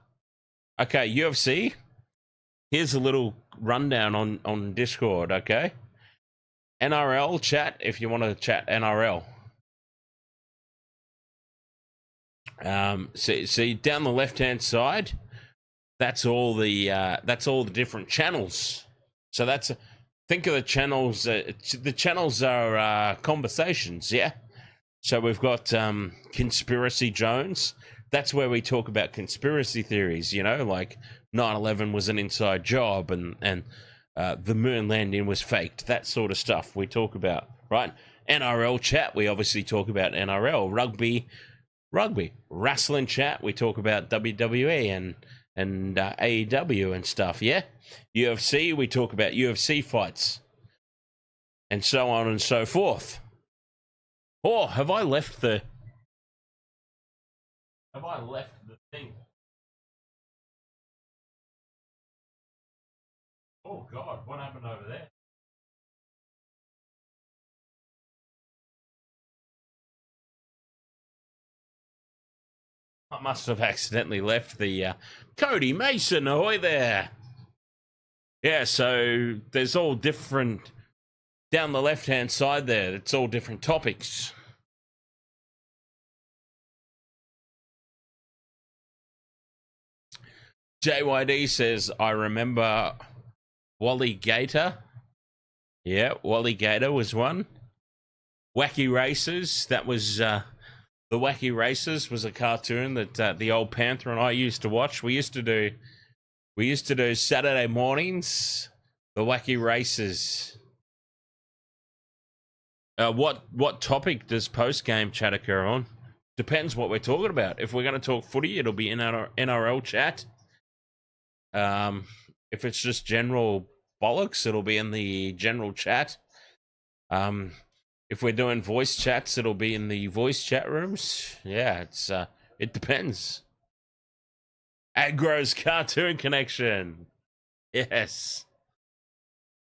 Okay, UFC. Here's a little rundown on Discord, okay? NRL chat, if you want to chat NRL. See down the left-hand side, that's all the different channels. So think of the channels. The channels are conversations, yeah? So we've got Conspiracy Jones. That's where we talk about conspiracy theories, like 9/11 was an inside job and the moon landing was faked. That sort of stuff we talk about, right? NRL chat, we obviously talk about NRL. Rugby. Wrestling chat, we talk about WWE and AEW and stuff, yeah? UFC, we talk about UFC fights. And so on and so forth. Oh, have I left the thing? Oh God, what happened over there? I must have accidentally left the Cody Mason, ahoy there. Yeah, so there's all different down the left-hand side there. It's all different topics. JYD says, I remember Wally Gator. Yeah, Wally Gator was one. Wacky Races, that was... The Wacky Races was a cartoon that the old Panther and I used to watch. We used to do Saturday mornings, the Wacky Races. What topic does post-game chat occur on? Depends what we're talking about. If we're going to talk footy, it'll be in our NRL chat. If it's just general bollocks, it'll be in the general chat. If we're doing voice chats, it'll be in the voice chat rooms. Yeah, it depends. Agro's Cartoon Connection. Yes.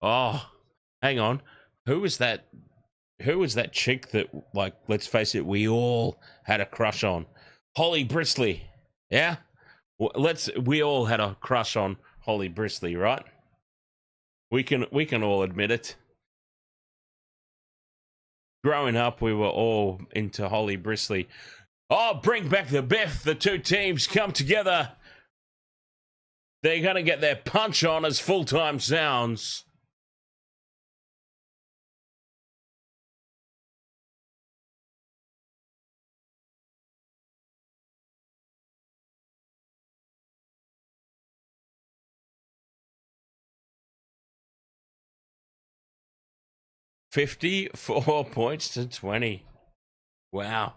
Oh, hang on. Who was that chick that, like, let's face it, we all had a crush on? Holly Brisley. Yeah? We all had a crush on Holly Brisley, right? We can all admit it. Growing up, we were all into Holly Brisley. Oh, bring back the Biff. The two teams come together. They're going to get their punch on as full-time sounds. $54 points to 20. Wow.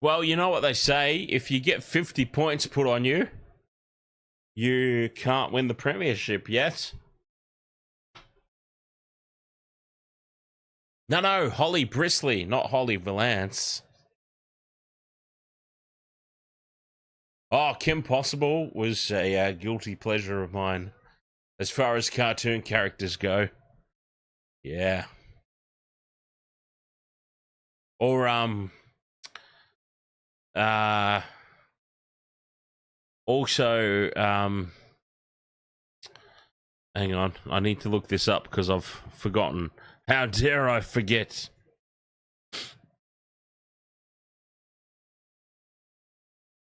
Well, you know what they say. If you get 50 points put on you, you can't win the premiership yet. No, Holly Brisley, not Holly Valance. Oh, Kim Possible was a guilty pleasure of mine as far as cartoon characters go. Yeah. Or, also, hang on, I need to look this up because I've forgotten. How dare I forget?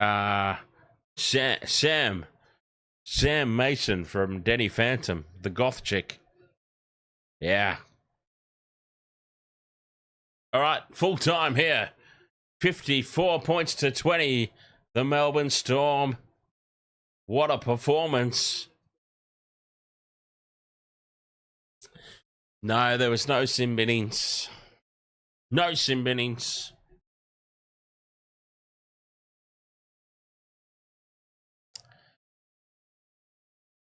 Sam Mason from Denny Phantom, the goth chick. Yeah. All right, full time here. 54 points to 20. The Melbourne Storm. What a performance. No, there was no sin binnings. No sin binnings.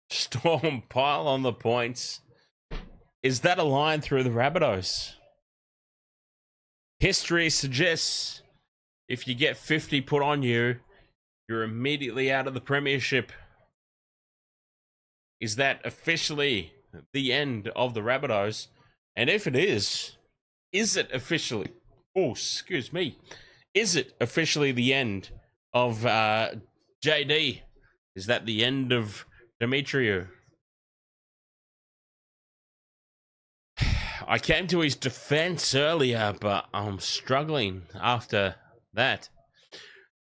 Storm pile on the points. Is that a line through the Rabbitohs? History suggests if you get 50 put on you, you're immediately out of the premiership. Is that officially the end of the Rabbitohs? And if it is it officially, is it officially the end of JD? Is that the end of Demetriou? I came to his defense earlier, but I'm struggling after that.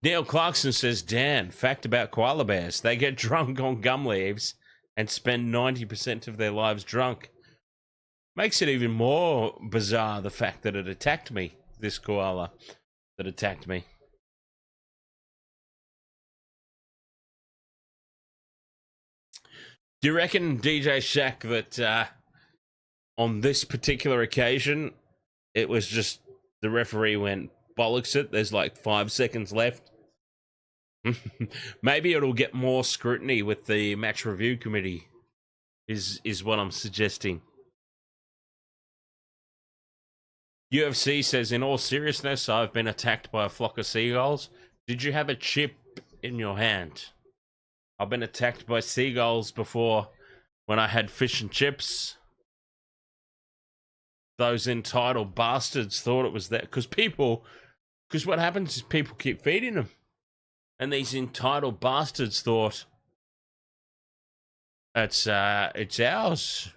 Neil Clarkson says, Dan, fact about koala bears. They get drunk on gum leaves and spend 90% of their lives drunk. Makes it even more bizarre, the fact that it attacked me, this koala that attacked me. Do you reckon, DJ Shaq, that on this particular occasion, it was just the referee went, bollocks it, there's like 5 seconds left? Maybe it'll get more scrutiny with the match review committee, is what I'm suggesting. UFC says, in all seriousness, I've been attacked by a flock of seagulls. Did you have a chip in your hand? I've been attacked by seagulls before when I had fish and chips. Those entitled bastards thought it was that. Because what happens is people keep feeding them. And these entitled bastards thought, it's ours.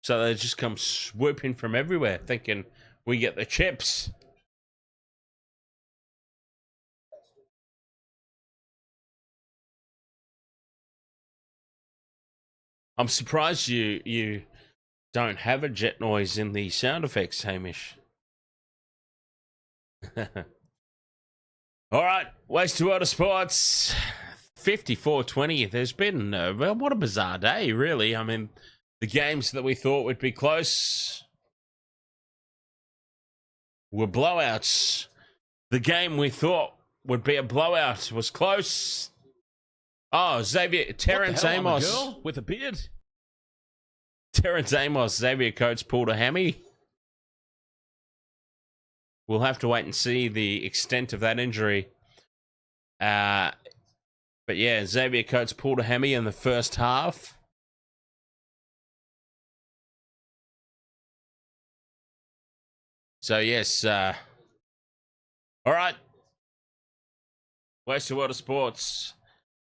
So they just come swooping from everywhere, thinking we get the chips. I'm surprised you don't have a jet noise in the sound effects, Hamish. All right, Waste to World of Sports, 54-20. There's been, well, what a bizarre day, really. I mean, the games that we thought would be close were blowouts. The game we thought would be a blowout was close. Oh, Terrence Amos. Girl with a beard? Terrence Amos, Xavier Coates pulled a hammy. We'll have to wait and see the extent of that injury. But yeah, Xavier Coates pulled a hammy in the first half. So yes, all right. Waste of World of Sports.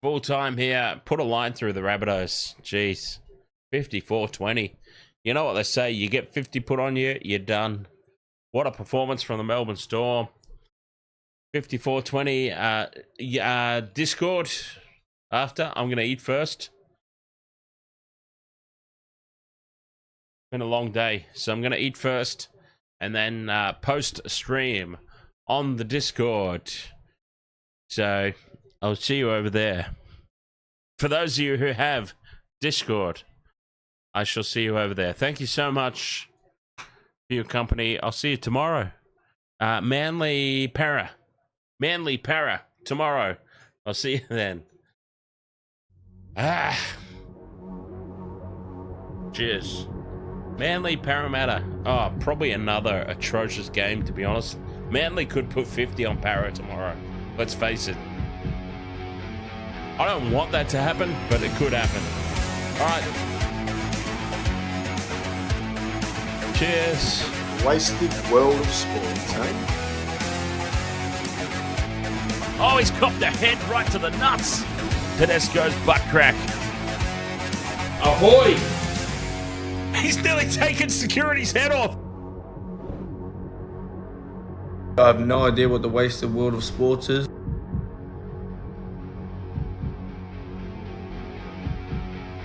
Full time here. Put a line through the Rabbitohs. Jeez. 54-20. You know what they say, you get 50 put on you, you're done. What a performance from the Melbourne Storm. 54-20. Discord after. I'm going to eat first. Been a long day, so I'm going to eat first and then post stream on the Discord. So I'll see you over there. For those of you who have Discord, I shall see you over there. Thank you so much for your company. I'll see you tomorrow. Manly Para tomorrow. I'll see you then. Cheers. Manly Parramatta. Oh, probably another atrocious game, to be honest. Manly could put 50 on Para tomorrow. Let's face it. I don't want that to happen, but it could happen. All right. Cheers. Wasted world of sports, eh? Oh, he's copped the head right to the nuts. Tedesco's butt crack. Ahoy! He's nearly taken security's head off. I have no idea what the wasted world of sports is.